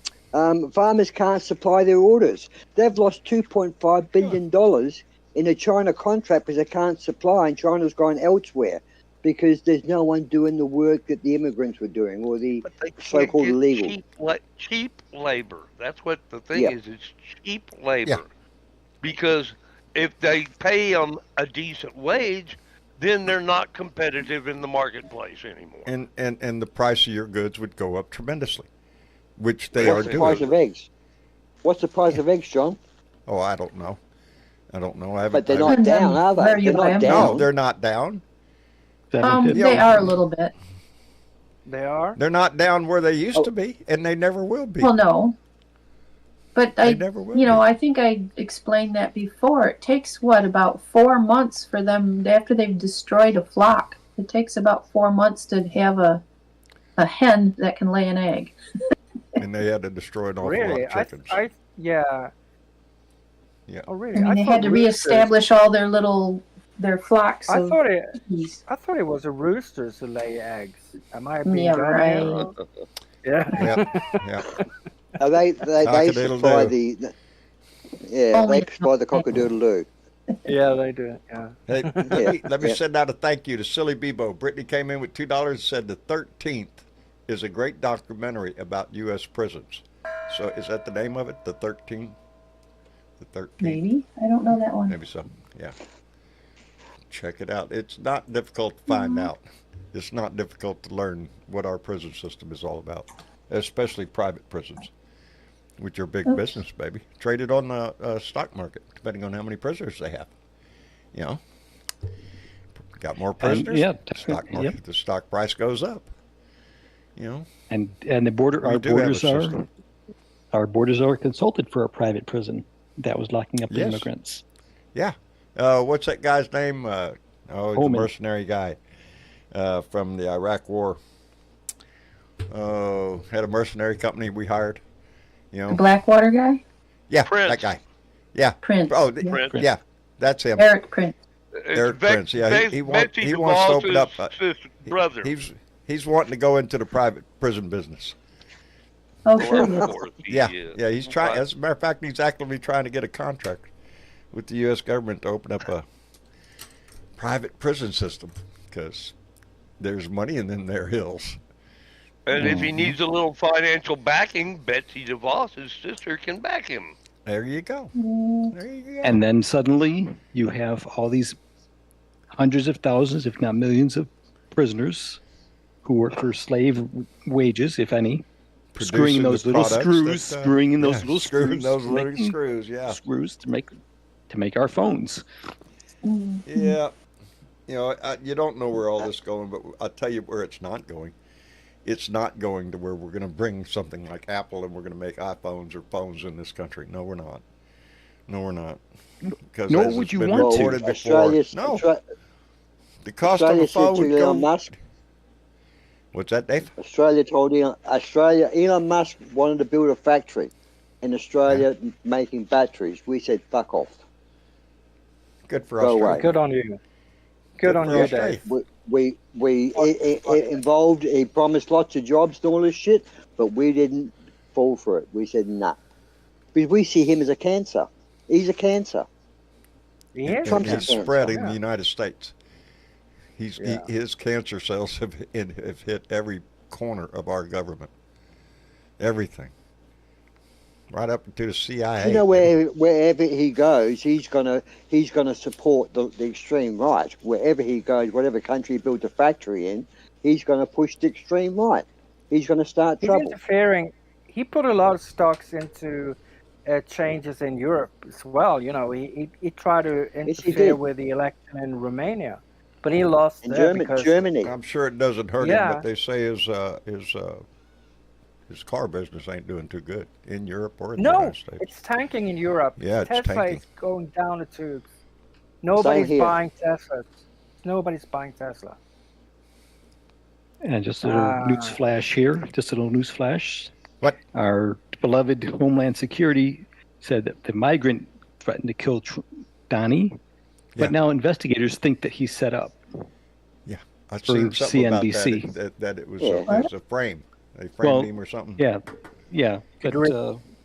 F: farmers can't supply their orders. They've lost $2.5 billion in a China contract because they can't supply, and China's gone elsewhere because there's no one doing the work that the immigrants were doing or the
G: But they can't
F: so-called
G: get
F: illegal.
G: cheap labor. That's what the thing
F: Yeah.
G: is. It's cheap labor.
B: Yeah.
G: Because if they pay them a decent wage, then they're not competitive in the marketplace anymore.
B: And the price of your goods would go up tremendously, which they
F: What's
B: are
F: the price
B: doing.
F: of eggs? What's the price of eggs, John?
B: Oh, I don't know. I haven't.
F: But they're
B: I
F: not
B: haven't-
C: Depends
F: down, are
C: where
F: they?
C: you
F: They're
C: buy
F: not
C: 'em.
B: No,
F: down.
B: they're not down.
C: They are a little bit.
D: They are.
B: They're not down where they used to be, and they never will be.
C: Well, no. But
B: They never will be.
C: I think I explained that before. It takes about 4 months for them after they've destroyed a flock. It takes about 4 months to have a hen that can lay an egg.
B: And they had to destroy an awful lot
D: Really?
B: of chickens.
D: Yeah.
B: Yeah.
D: Oh, really?
C: I mean, they
D: thought
C: had to
D: roosters-
C: reestablish all their flocks
D: I
C: of
D: thought it.
C: geese.
D: I thought it was a roosters who lay eggs. Am I being
C: Yeah,
D: done
C: right.
D: here? Yeah.
B: Yeah.
F: They
B: Cock-a-doodle-doo.
F: supply the
C: Only
F: they supply the cock-a-doodle-doo.
D: Yeah, they do. Yeah.
B: Hey, let me
F: Yeah.
B: send out a thank you to Silly Bebo. Brittany came in with $2 and said the 13th is a great documentary about U.S. prisons. So is that the name of it? The 13th? The 13th?
C: Maybe. I don't know that one.
B: Maybe so. Yeah. Check it out. It's not difficult to find out. It's not difficult to learn what our prison system is all about, especially private prisons, which are big business, baby. Traded on the stock market, depending on how many prisoners they have. You know, got more prisoners, stock market,
E: Yep.
B: the stock price goes up. You know,
E: And the border,
B: We
E: our
B: do have a
E: borders are
B: system.
E: our borders are consulted for a private prison that was locking up the
B: Yes.
E: immigrants.
B: yeah. What's that guy's name? He's a
E: Holman.
B: mercenary guy from the Iraq War. Had a mercenary company we hired. You
C: The
B: know,
C: Blackwater guy?
B: yeah,
G: Prince.
B: that guy. Yeah.
C: Prince.
B: Oh,
C: Yeah.
G: Prince.
B: yeah, that's him.
C: Eric Prince.
B: Eric Prince, yeah, he wants to
G: DeVos'
B: open up.
G: sister, brother.
B: He's wanting to go into the private prison business.
C: Oh,
G: Well,
C: sure.
G: of
C: Yeah.
G: course he
B: Yeah,
G: is.
B: yeah, he's trying.
G: But
B: As a matter of fact, he's actively trying to get a contract with the U.S. government to open up a private prison system because there's money in them there hills.
G: And if he needs a little financial backing, Betsy DeVos, his sister, can back him.
B: There you go. There you go.
E: And then suddenly you have all these hundreds of thousands, if not millions, of prisoners who work for slave wages, if any, screwing
B: Producing
E: in those
B: the
E: little
B: products
E: screws,
B: that,
E: screwing in those
B: yeah,
E: little
B: screwing
E: screws,
B: those little
E: making
B: screws. Yeah,
E: screws to make our phones.
B: yeah. You know, you don't know where all this is going, but I'll tell you where it's not going. It's not going to where we're going to bring something like Apple and we're going to make iPhones or phones in this country. No, we're not. No, we're not. Because
E: Nor
B: as
E: would
B: it's
E: you
B: been
E: want to.
B: reported before, no, the cost of
F: Australia
B: a
F: said
B: phone
F: to
B: would
F: Elon
B: go.
F: Musk.
B: What's that, Dave?
F: Australia told Elon Musk wanted to build a factory in Australia making batteries. We said, fuck off.
B: Good for
F: Go
B: Australia.
F: away.
D: Good on you. Good on
B: for
D: you,
B: Australia.
D: Dave.
F: It involved, he promised lots of jobs and all this shit, but we didn't fall for it. We said, nah. Because we see him as a cancer. He's a cancer.
D: He
B: And
D: is.
F: Trump's
B: he's
F: cancer.
B: spread in
D: Yeah.
B: the United States. His cancer cells have hit every corner of our government. Everything. Right up to the CIA.
F: You know, wherever he goes, he's gonna support the extreme right. Wherever he goes, whatever country he builds a factory in, he's gonna push the extreme right. He's gonna start
D: He's
F: trouble.
D: interfering. He put a lot of stocks into changes in Europe as well. You know, he tried to
F: he
D: interfere
F: did.
D: with the election in Romania, but he lost
F: In
D: there because
F: Germany.
B: I'm sure it doesn't hurt him,
D: Yeah.
B: but they say his car business ain't doing too good in Europe or in the
D: no,
B: United States.
D: it's tanking in Europe.
B: Yeah, it's
D: Tesla
B: tanking.
D: is going down the tubes. Nobody's
F: here.
D: buying Teslas. Nobody's buying Tesla.
E: And just a little news flash here. Just a little news flash.
B: What?
E: Our beloved Homeland Security said that the migrant threatened to kill Donnie, but
B: Yeah.
E: now investigators think that he's set up.
B: Yeah, I've
E: For
B: seen something about
E: CNBC.
B: that it was
F: Yeah.
B: it was a frame. They framed him or something.
E: Yeah. But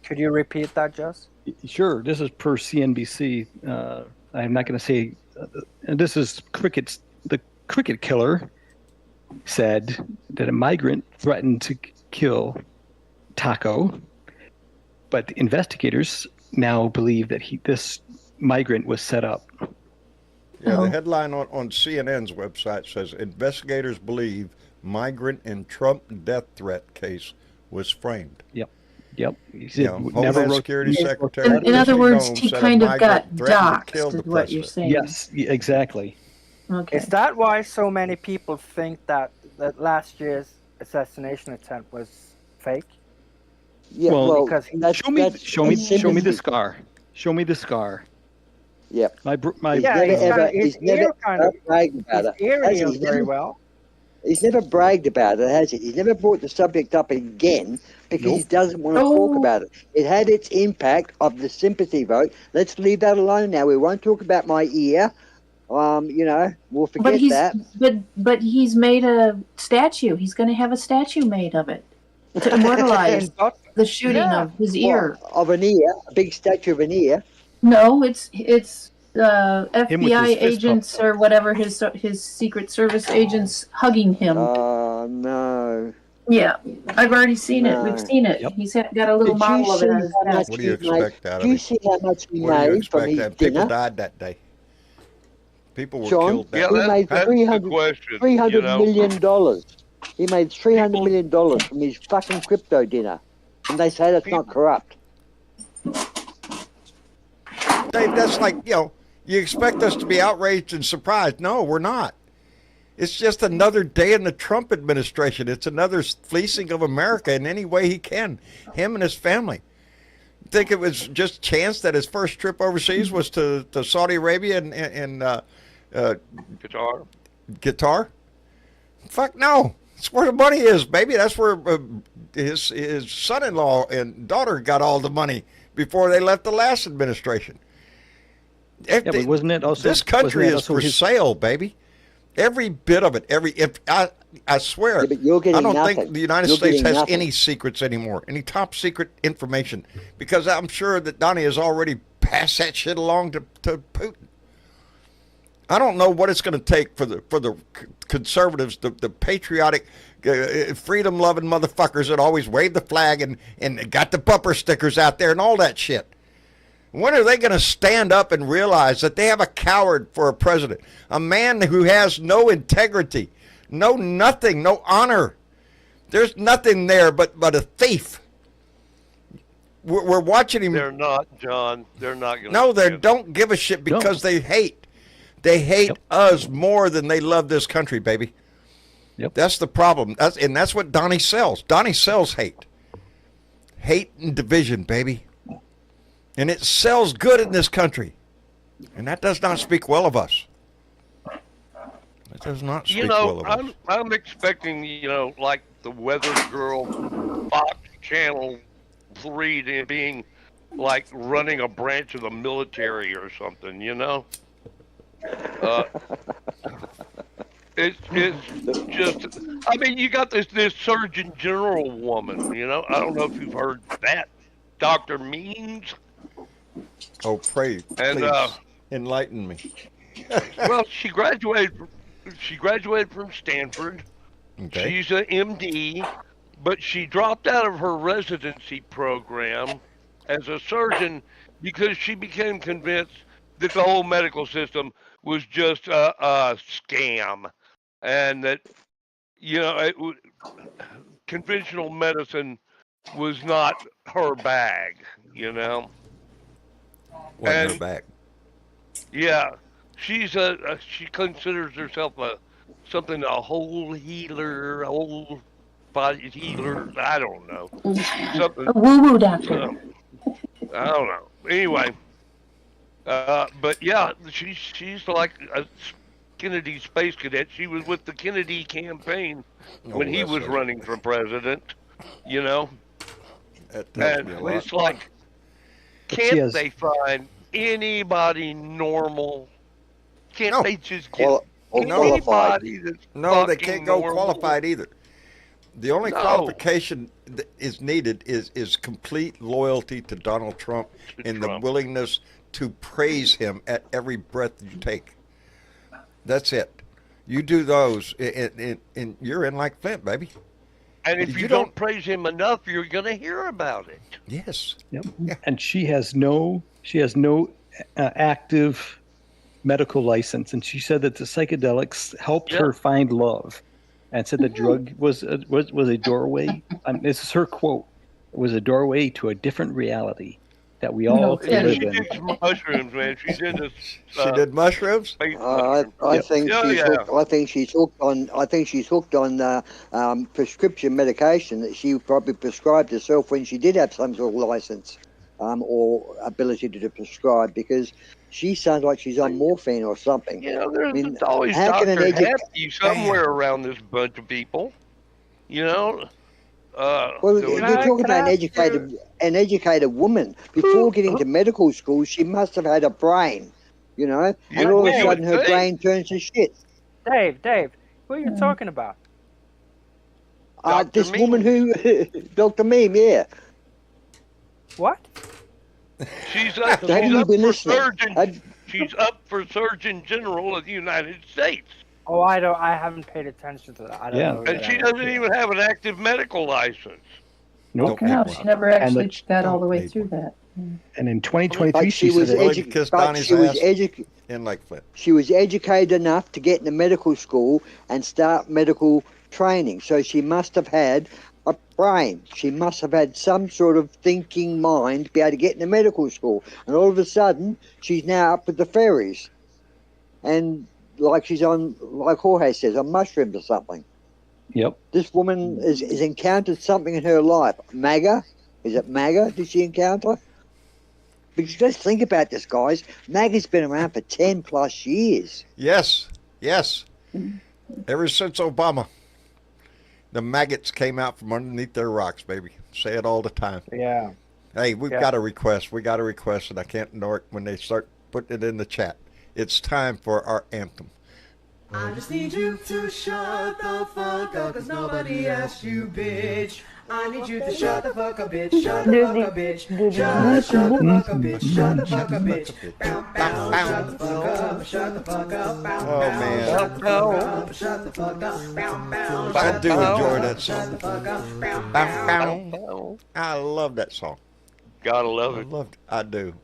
D: Could you repeat that, Jess?
E: sure, this is per CNBC. I'm not going to say. And this is the cricket killer said that a migrant threatened to kill Taco, but investigators now believe that this migrant was set up.
B: Yeah,
C: Oh.
B: the headline on CNN's website says investigators believe migrant in Trump death threat case was framed.
E: Yep. He said,
B: You know, Homeland Security Secretary.
C: In other
B: Kristi
C: words,
B: Noem
C: he
B: said a
C: kind of got
B: migrant threatened to kill
C: doxxed,
B: the
C: is what you're
B: president.
C: saying.
E: Yes, exactly.
C: Okay.
D: Is that why so many people think that last year's assassination attempt was fake?
F: Yeah,
E: Well,
F: well,
D: because he-
E: Show me the
F: sympathy.
E: scar. Show me the scar.
F: Yep.
E: My
D: Yeah,
F: He's never bragged about it.
D: his ear
F: Has he?
D: heals very well.
F: He's never bragged about it, has he? He's never brought the subject up again because he doesn't want to talk about it. It had its impact of the sympathy vote. Let's leave that alone now. We won't talk about my ear. We'll forget
C: But
F: that.
C: but he's made a statue. He's going to have a statue made of it. to immortalize
D: And got-
C: the shooting
D: Yeah.
C: of his ear.
F: What, of an ear, a big statue of an ear.
C: No, it's
E: Him with
C: FBI
E: his fist
C: agents
E: pumped up.
C: or whatever his Secret Service agents hugging him.
F: Oh no.
C: Yeah, I've already seen it. We've
F: No.
C: seen it.
E: Yep.
C: He's got a little
F: Did you
C: model of
F: see
C: it on his
F: how much
C: desk.
B: What do you
F: he made?
B: expect out
F: Did
B: of
F: you
B: him?
F: see how much he
B: What do you
F: made from
B: expect
F: his
B: that? People
F: dinner?
B: died that day. People were
F: John,
B: killed
G: Yeah,
B: that
F: he
B: day.
F: made
G: that's the
F: 300
G: question.
F: $300
G: you know?
F: million dollars. He made
G: People-
F: $300 million from his fucking crypto dinner, and they say that's not corrupt.
B: Dave, that's like, you expect us to be outraged and surprised. No, we're not. It's just another day in the Trump administration. It's another fleecing of America in any way he can, him and his family. Think it was just chance that his first trip overseas was to Saudi Arabia and
G: Guitar.
B: Qatar? Fuck no. That's where the money is, baby. That's where his son-in-law and daughter got all the money before they left the last administration.
E: Yeah, but wasn't it also
B: This country
E: wasn't that
B: is
E: also
B: for
E: his-
B: sale, baby. Every bit of it. I swear.
F: Yeah, but you're getting
B: I don't
F: nothing.
B: think the United
F: You're
B: States
F: getting
B: has
F: nothing.
B: any secrets anymore, any top secret information, because I'm sure that Donnie has already passed that shit along to Putin. I don't know what it's going to take for the conservatives, the patriotic, freedom-loving motherfuckers that always wave the flag and got the bumper stickers out there and all that shit. When are they going to stand up and realize that they have a coward for a president, a man who has no integrity, no nothing, no honor? There's nothing there but a thief. We're watching him.
G: They're not, John. They're not going to.
B: No, they don't give a shit because they hate. They hate us more than they love this country, baby.
E: Yep.
B: That's the problem. That's what Donnie sells. Donnie sells hate. Hate and division, baby. And it sells good in this country. And that does not speak well of us. It does not speak well of us.
G: I'm expecting, like the Weather Girl, Fox Channel 3 to being like running a branch of the military or something, It's just, I mean, you got this Surgeon General woman, I don't know if you've heard that, Dr. Means.
B: Oh, pray,
G: And,
B: please, enlighten me.
G: Well, she graduated from Stanford.
B: Okay.
G: She's an MD, but she dropped out of her residency program as a surgeon because she became convinced that the whole medical system was just a scam, and that conventional medicine was not her bag.
B: Wasn't
G: And-
B: her back.
G: Yeah, she considers herself a whole healer, whole body healer. I don't know. Something.
C: A woo-woo doctor.
G: I don't know. Anyway, but yeah, she's like a Kennedy space cadet. She was with the Kennedy campaign when he was running for president.
B: That tells
G: And
B: me a lot.
G: it's like,
E: she
G: can't
E: has-
G: they find anybody normal? Can't
B: No.
G: they just get
F: Or qualified.
G: anybody that's
B: No, they
G: fucking
B: can't go
G: normal?
B: qualified either. The only
G: No.
B: qualification that is needed is complete loyalty to Donald Trump
G: To
B: and
G: Trump.
B: the willingness to praise him at every breath you take. That's it. You do those, and you're in like Flint, baby.
G: And if
B: You
G: you
B: don't-
G: don't praise him enough, you're going to hear about it.
B: Yes.
E: Yep.
B: Yeah.
E: And she has no active medical license, and she said that the psychedelics helped her find love, and said the drug was a doorway. This is her quote. It was a doorway to a different reality that we all could
C: Yeah,
E: live
G: She
E: in.
G: did some mushrooms, man. She's into
B: She did mushrooms.
G: space
F: I
G: mushrooms.
F: think
G: Yeah,
F: she's
G: yeah.
F: hooked. I think she's hooked on prescription medication that she probably prescribed herself when she did have some sort of license or ability to prescribe, because she sounds like she's on morphine or something.
G: There's
F: I mean,
G: always
F: how can
G: Dr.
F: an
G: Happy somewhere around this bunch of people.
F: Well,
G: so
F: you're
G: it's-
F: talking about an educated woman. Before getting to medical school, she must have had a brain, and all of a
G: you
F: sudden
G: would
F: her
G: think.
F: brain turns to shit.
D: Dave, what are you talking about?
F: This
G: Meme.
F: woman who, Dr. Meme, yeah.
D: What?
G: She's up.
F: Haven't
G: She's
F: you
G: up
F: been
G: for
F: listening?
G: surgeon. She's up for Surgeon General of the United States,
D: Oh, I don't. I haven't paid attention to that. I don't
E: Yeah.
D: know. who
G: and
D: that
G: she
D: is.
G: doesn't even have an active medical license.
E: Nope.
B: Don't
C: No,
B: need
C: she
B: one.
C: never
E: And
C: actually
E: the-
C: got all
B: don't
C: the way
B: need
C: through
B: one.
C: that.
E: And in 2023,
F: But
E: she
F: she was
E: said
B: Well,
E: it,
B: you kiss
F: but
B: Donnie's
F: she was
B: ass in Lake Flint.
F: she was educated enough to get into medical school and start medical training. So she must have had a brain. She must have had some sort of thinking mind to be able to get into medical school. And all of a sudden, she's now up with the fairies. And like she's on, like Jorge says, on mushrooms or something.
E: yep.
F: This woman has encountered something in her life. MAGA? Is it MAGA did she encounter? Because let's think about this, guys. MAGA's been around for 10 plus years.
B: Yes, yes. Ever since Obama, the maggots came out from underneath their rocks, baby. Say it all the time.
D: Yeah.
B: Hey, we've
D: Yeah.
B: got a request. We got a request, and I can't ignore it when they start putting it in the chat. It's time for our anthem.
H: I just need you to shut the fuck up, cause nobody asked you, bitch. I need you to shut the fuck up, bitch. Shut the fuck up, bitch. Shut the fuck up, bitch. Shut the fuck up, bitch. Bow, bow. Shut the fuck up. Shut the fuck up. Bow,
B: Oh,
H: bow.
B: man.
H: Shut the fuck up. Shut the fuck up. Bow, bow.
B: I do enjoy that
H: Shut
B: song.
H: the fuck up. Bow,
B: Bow,
H: bow.
B: bow. I love that song.
G: Gotta love
B: I
G: it.
B: love it. I do.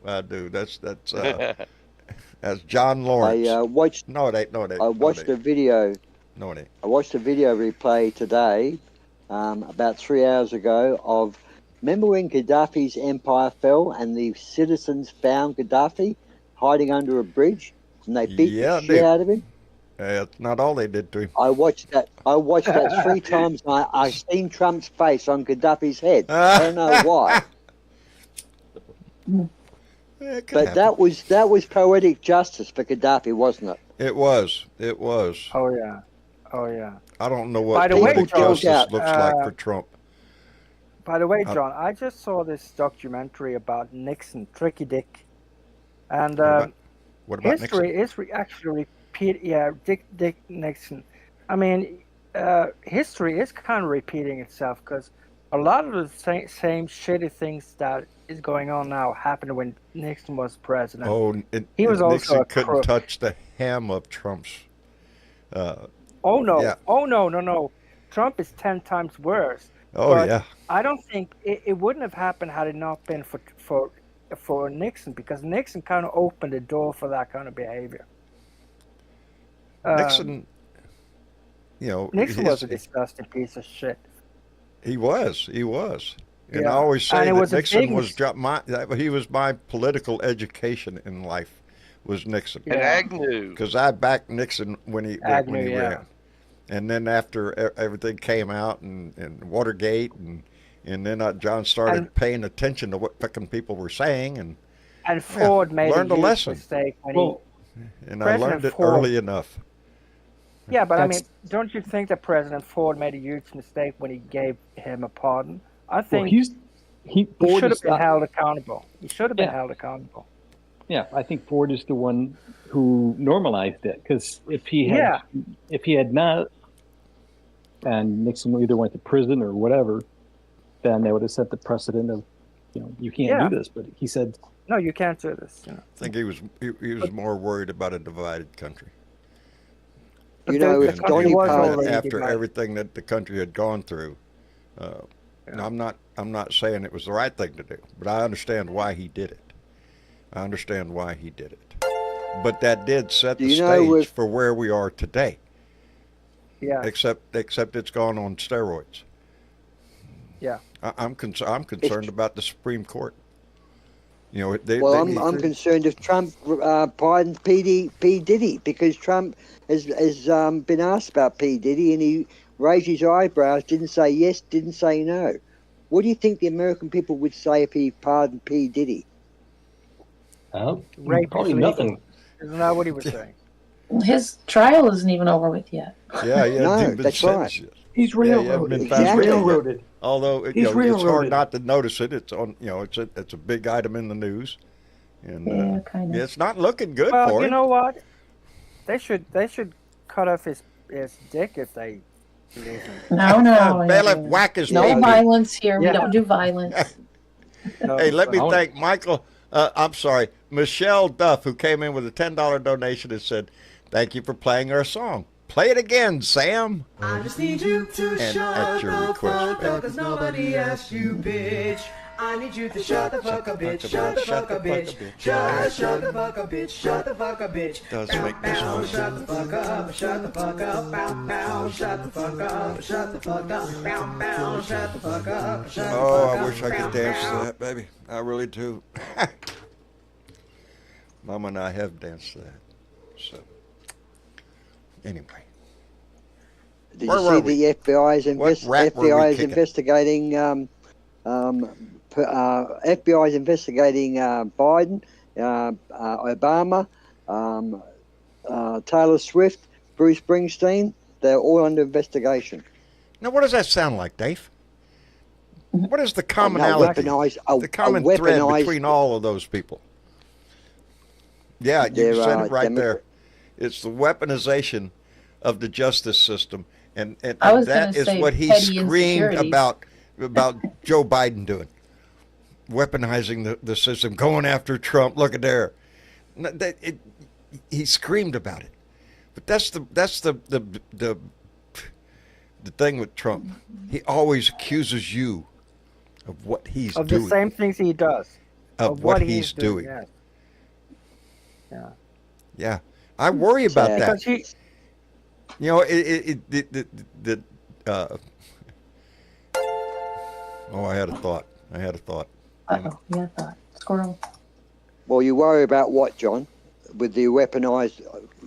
B: That's John Lawrence.
F: I watched
B: No, it ain't. No, it ain't.
F: I watched
B: no,
F: a video.
B: No, it ain't.
F: I watched a video replay today, about 3 hours ago, of remember when Gaddafi's empire fell and the citizens found Gaddafi hiding under a bridge and they beat
B: Yeah,
F: the
B: they
F: shit
B: did.
F: out of him.
B: It's not all they did to him.
F: I watched that. I watched that 3 times. And I seen Trump's face on Gaddafi's head. I don't know why,
B: Yeah, it could
F: but
B: happen.
F: that was poetic justice for Gaddafi, wasn't it?
B: It was. It was.
D: Oh yeah. Oh yeah.
B: I don't know
D: By
B: what
D: the way,
B: poetic
F: John,
B: justice looks like for Trump.
D: By the way, John, I just saw this documentary about Nixon, Tricky Dick, and
B: What about
D: history
B: Nixon?
D: is actually repeat. Yeah, Dick Nixon. I mean, history is kind of repeating itself because a lot of the same shitty things that is going on now happened when Nixon was president.
B: Oh,
D: He was also
B: Nixon
D: a
B: couldn't
D: crook.
B: touch the hem of Trump's.
D: Oh no!
B: yeah.
D: Oh no! Trump is 10 times worse.
B: Oh
D: But
B: yeah.
D: I don't think it wouldn't have happened had it not been for Nixon, because Nixon kind of opened the door for that kind of behavior.
B: Nixon. You know,
D: Nixon was a disgusting piece of shit.
B: He was. He was. And
D: Yeah.
B: I always say
D: And it
B: that
D: was a
B: Nixon
D: big
B: was he was my political education in life. Was Nixon.
G: And
D: Yeah.
G: Agnew.
B: Because I backed Nixon when he
D: Agnew, yeah.
B: ran, and then after everything came out and Watergate and then John started
D: And-
B: paying attention to what fucking people were saying
D: And Ford made
B: learned a
D: huge
B: lesson.
D: mistake when
E: Well,
B: and I
D: President
B: learned it
D: Ford-
B: early enough.
D: Yeah, but I mean,
E: That's-
D: don't you think that President Ford made a huge mistake when he gave him a pardon? I
E: well,
D: think he
E: Ford
D: should
E: is
D: have been
E: not-
D: held accountable. He should have been
E: Yeah.
D: held accountable.
E: Yeah, I think Ford is the one who normalized it, because if he had not, and Nixon either went to prison or whatever, then they would have set the precedent of, you can't
D: Yeah.
E: do this. But he said,
D: No, you can't do this. You know.
B: I think he was more worried about a divided country.
D: But
F: You know,
D: the
F: if
D: country
F: Donny
D: was
F: Powell-
D: already
B: After
D: divided.
B: everything that the country had gone through, and I'm not saying it was the right thing to do, but I understand why he did it. I understand why he did it. But that did set the
F: Do you know
B: stage
F: with-
B: for where we are today.
D: Yeah.
B: Except it's gone on steroids.
D: Yeah.
B: I'm concerned about the Supreme Court.
F: Well,
B: they
F: I'm
B: need-
F: I'm concerned if Trump pardons P Diddy, because Trump has been asked about P Diddy and he raised his eyebrows, didn't say yes, didn't say no. What do you think the American people would say if he pardoned P Diddy?
D: Rape
E: probably
D: is legal.
E: nothing.
D: Isn't that what he was saying?
C: His trial isn't even over with yet.
B: Yeah,
F: No,
B: you've been
F: that's
B: sentenced.
F: right.
E: He's
B: Yeah, you haven't
E: railroaded.
B: been
E: He's
F: found guilty.
E: railroaded.
B: Although
E: He's
B: it's hard
E: railroaded.
B: not to notice it. It's on. It's a big item in the news, and
C: Yeah, kind of.
B: it's not looking good
D: Well,
B: for
D: you
B: him.
D: know what? They should cut off his dick if they
C: No.
B: Bailiff, whack his
C: No
B: pee-pee.
C: violence here. We
D: Yeah.
C: don't do violence.
D: No,
B: Hey, let me
D: but-
B: thank Michael. I'm sorry, Michelle Duff, who came in with a $10 donation and said, "Thank you for playing our song. Play it again, Sam."
H: I just need you to
B: And
H: shut
B: at your
H: the
B: request,
H: fuck
B: baby.
H: up, cause nobody asked you, bitch. I need you to shut the fuck up, bitch. Shut the fuck up, bitch. Shut the fuck up, bitch. Shut the fuck up, bitch.
B: Does make me
H: Bow,
B: smile.
H: shut the fuck up. Shut the fuck up. Bow, bow. Shut the fuck up. Shut the fuck up. Bow, bow. Shut the fuck up. Shut the
B: Oh,
H: fuck
B: I
H: up.
B: wish I
H: Bow,
B: could dance
H: bow.
B: to that, baby. I really do. Mama and I have danced to that. So, anyway.
F: Did
B: Where
F: you
B: were
F: see
B: we?
F: the FBI's,
B: What rat were we
F: FBI's
B: kicking?
F: investigating FBI's investigating Biden, Obama, Taylor Swift, Bruce Springsteen. They're all under investigation.
B: Now, what does that sound like, Dave? What is the
F: No,
B: commonality?
F: weaponized,
B: The common thread
F: weaponized-
B: between all of those people? Yeah, you
F: They're,
B: said it right
F: Democrat-
B: there. It's the weaponization of the justice system, and
C: I was
B: that
C: gonna
B: is
C: say
B: what he
C: petty
B: screamed
C: insecurities.
B: about Joe Biden doing, weaponizing the system, going after Trump. Look at there, No, he screamed about it. But that's the thing with Trump. He always accuses you of what he's
D: of
B: doing,
D: the same things he does.
B: of what he's doing.
D: Yes. Yeah.
B: Yeah, I worry about
F: Yeah.
B: that.
D: Because he,
B: You know, oh, I had a thought.
C: Uh-oh. Yeah, thought. Squirrel.
F: Well, you worry about what, John? With the weaponized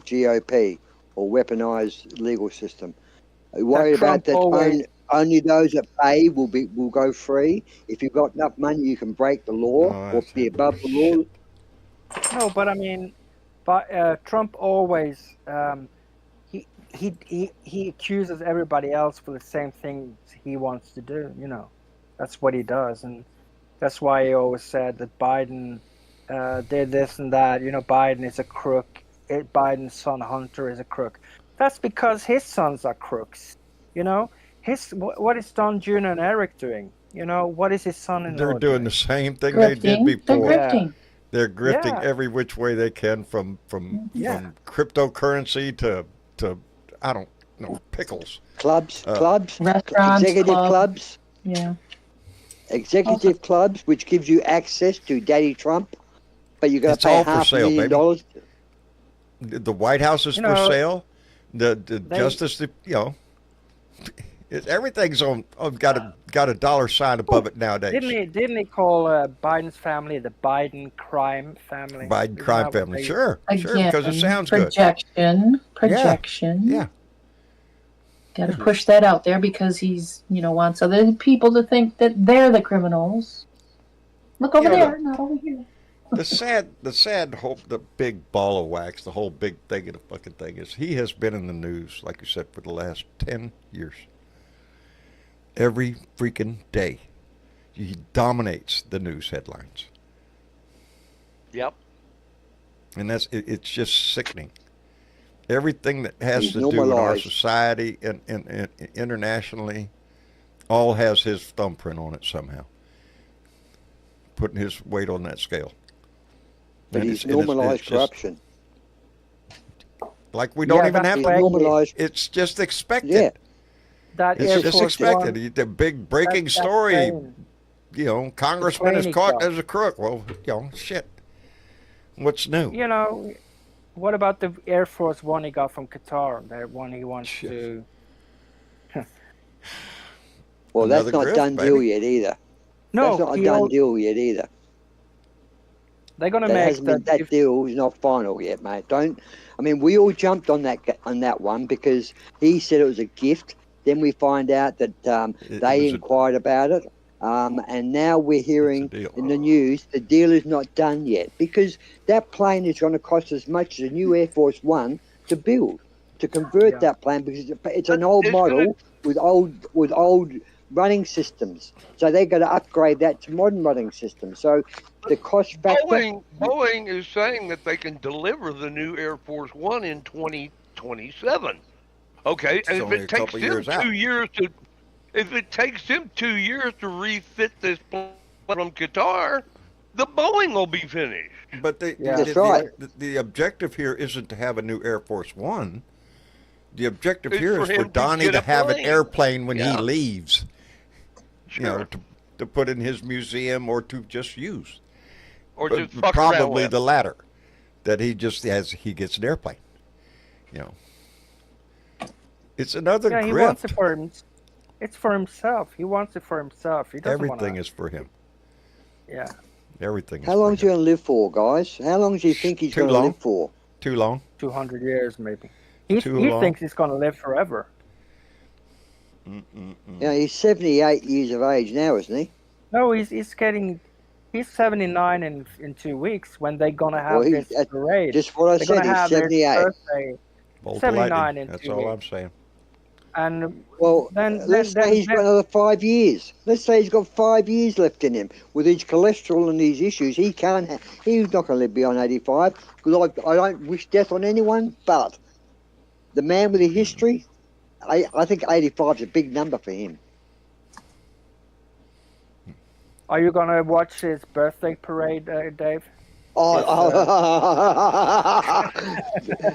F: GOP or weaponized legal system. You worry about
D: Trump
F: that
D: always-
F: only those that pay will go free. If you've got enough money, you can break the law
B: Oh,
F: or
B: that's
F: be above the law.
D: no, but I mean, Trump always he accuses everybody else for the same things he wants to do. You know, that's what he does, and that's why he always said that Biden did this and that. You know, Biden is a crook. Biden's son Hunter is a crook. That's because his sons are crooks. You know, what is Don Jr. and Eric doing? You know, what is his son-in-law
B: They're doing the same thing they did
C: Grifting. They're
B: before.
C: grifting.
B: They're grifting
D: Yeah.
B: every which way they can, from
D: Yeah.
B: cryptocurrency to I don't know, pickles.
F: Clubs,
C: Restaurants,
F: executive
C: clubs.
F: clubs,
C: Yeah.
F: executive clubs, which gives you access to Daddy Trump, but you got
B: It's
F: to pay
B: all for
F: half
B: sale,
F: $1 million
B: baby.
F: dollars.
B: The White House is
D: You
B: for
D: know,
B: sale. The justice, everything's on. Got a dollar sign above it nowadays.
D: Didn't he call Biden's family the Biden crime family?
B: Biden
D: Isn't
B: crime
D: that what
B: family,
D: they-
B: sure,
C: Again,
B: because it sounds good.
C: Projection.
B: Yeah.
C: Got to push that out there because he's, wants other people to think that they're the criminals. Look over
B: Yeah,
C: there, not over here.
B: The sad hope, the big ball of wax, the whole big thing of the fucking thing is he has been in the news, like you said, for the last 10 years. Every freaking day. He dominates the news headlines.
G: Yep.
B: And it's just sickening. Everything that has
F: He's
B: to do with our
F: normalized.
B: society and internationally all has his thumbprint on it somehow. Putting his weight on that scale.
F: But
B: And
F: he's
B: it's- and it's
F: normalized
B: just
F: corruption.
B: like we don't
D: Yeah,
B: even
D: that's
B: have
F: He's
D: why-
B: to.
F: normalized.
B: It's just expected.
F: Yeah.
D: That
B: It's
D: Air
B: just
D: Force
B: expected.
D: One,
B: The big breaking
D: that
B: story.
D: plane.
B: Congressman is
D: plane he
B: caught
D: crashed.
B: as a crook. Well, shit. What's new?
D: You know, what about the Air Force One he got from Qatar? That one he wants
B: Shit.
D: to.
F: Well, that's
B: Another
F: not
B: grift,
F: done deal
B: baby.
F: yet either.
D: No,
F: That's not a done deal yet either.
D: they're gonna
F: That
D: make
F: hasn't been, that
D: if-
F: deal is not final yet, mate. We all jumped on that one because he said it was a gift. Then we find out that
B: It
F: they
B: was a-
F: inquired about it, and now we're hearing
B: deal.
F: in the news the deal is not done yet because that plane is going to cost as much as a new Air Force One to build, to convert
D: Yeah.
F: that plane because it's an old
G: It's gonna-
F: model with old running systems. So they're going to upgrade that to modern running systems. So the cost factor.
G: Boeing is saying that they can deliver the new Air Force One in 2027. Okay,
B: It's
G: and if
B: only
G: it
B: a
G: takes
B: couple
G: them
B: years out.
G: 2 years to, if it takes them 2 years to refit this plane from Qatar, the Boeing will be finished.
B: But
D: Yeah.
F: That's right.
B: the objective here isn't to have a new Air Force One. The objective
G: It's
B: here
G: for
B: is for
G: him to
B: Donnie
G: get
B: to
G: a
B: have an
G: plane.
B: airplane when he
G: Yeah.
B: leaves.
G: Sure.
B: You know, to put in his museum or to just use.
G: Or
B: But
G: just fuck around
B: probably
G: with.
B: the latter. That he gets an airplane. You know. It's another
D: Yeah, he
B: grift.
D: wants it for him. It's for himself. He wants it for himself. He doesn't
B: Everything
D: want
B: is for him.
D: Yeah.
B: Everything is
F: How
B: for
F: long is he
B: him.
F: going to live for, guys? How long do you think he's
B: Too
F: going to
B: long.
F: live for?
B: Too long.
D: 200 years maybe. He
B: Too long.
D: thinks he's going to live forever.
F: You know, he's 78 years of age now, isn't he?
D: No, he's 79 in 2 weeks when they're going to have
F: Well,
D: this parade.
F: Just what I
D: They're
F: said,
D: going to
F: he's
D: have their
F: 78.
D: birthday.
B: Bolt of
D: 79
B: lightning.
D: in
B: That's
D: 2
B: all I'm
D: weeks.
B: saying.
D: And
F: Well,
D: then
F: let's say he's got another 5 years. Let's say he's got 5 years left in him. With his cholesterol and these issues, he's not going to live beyond 85. Because I don't wish death on anyone, but the man with a history, I think 85 is a big number for him.
D: are you going to watch his birthday parade, Dave?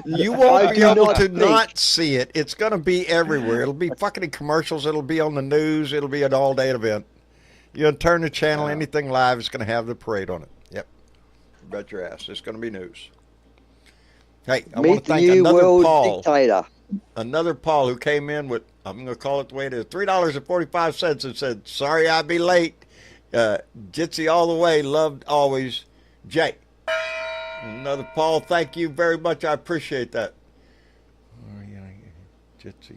B: You won't
F: I
B: be
F: do
B: able
F: not
B: to
F: think-
B: not see it. It's going to be everywhere. It'll be fucking in commercials. It'll be on the news. It'll be an all-day event. You turn the channel, anything live is going to have the parade on it. Yep. Bet your ass. It's going to be news. Hey, I want
F: Meet
B: to
F: the
B: thank
F: new
B: another
F: world
B: Paul.
F: dictator.
B: Another Paul who came in with, I'm going to call it the way it is, $3.45 and said, sorry I'd be late. Jitsi all the way, loved always, Jay. Another Paul, thank you very much. I appreciate that. Jitsi.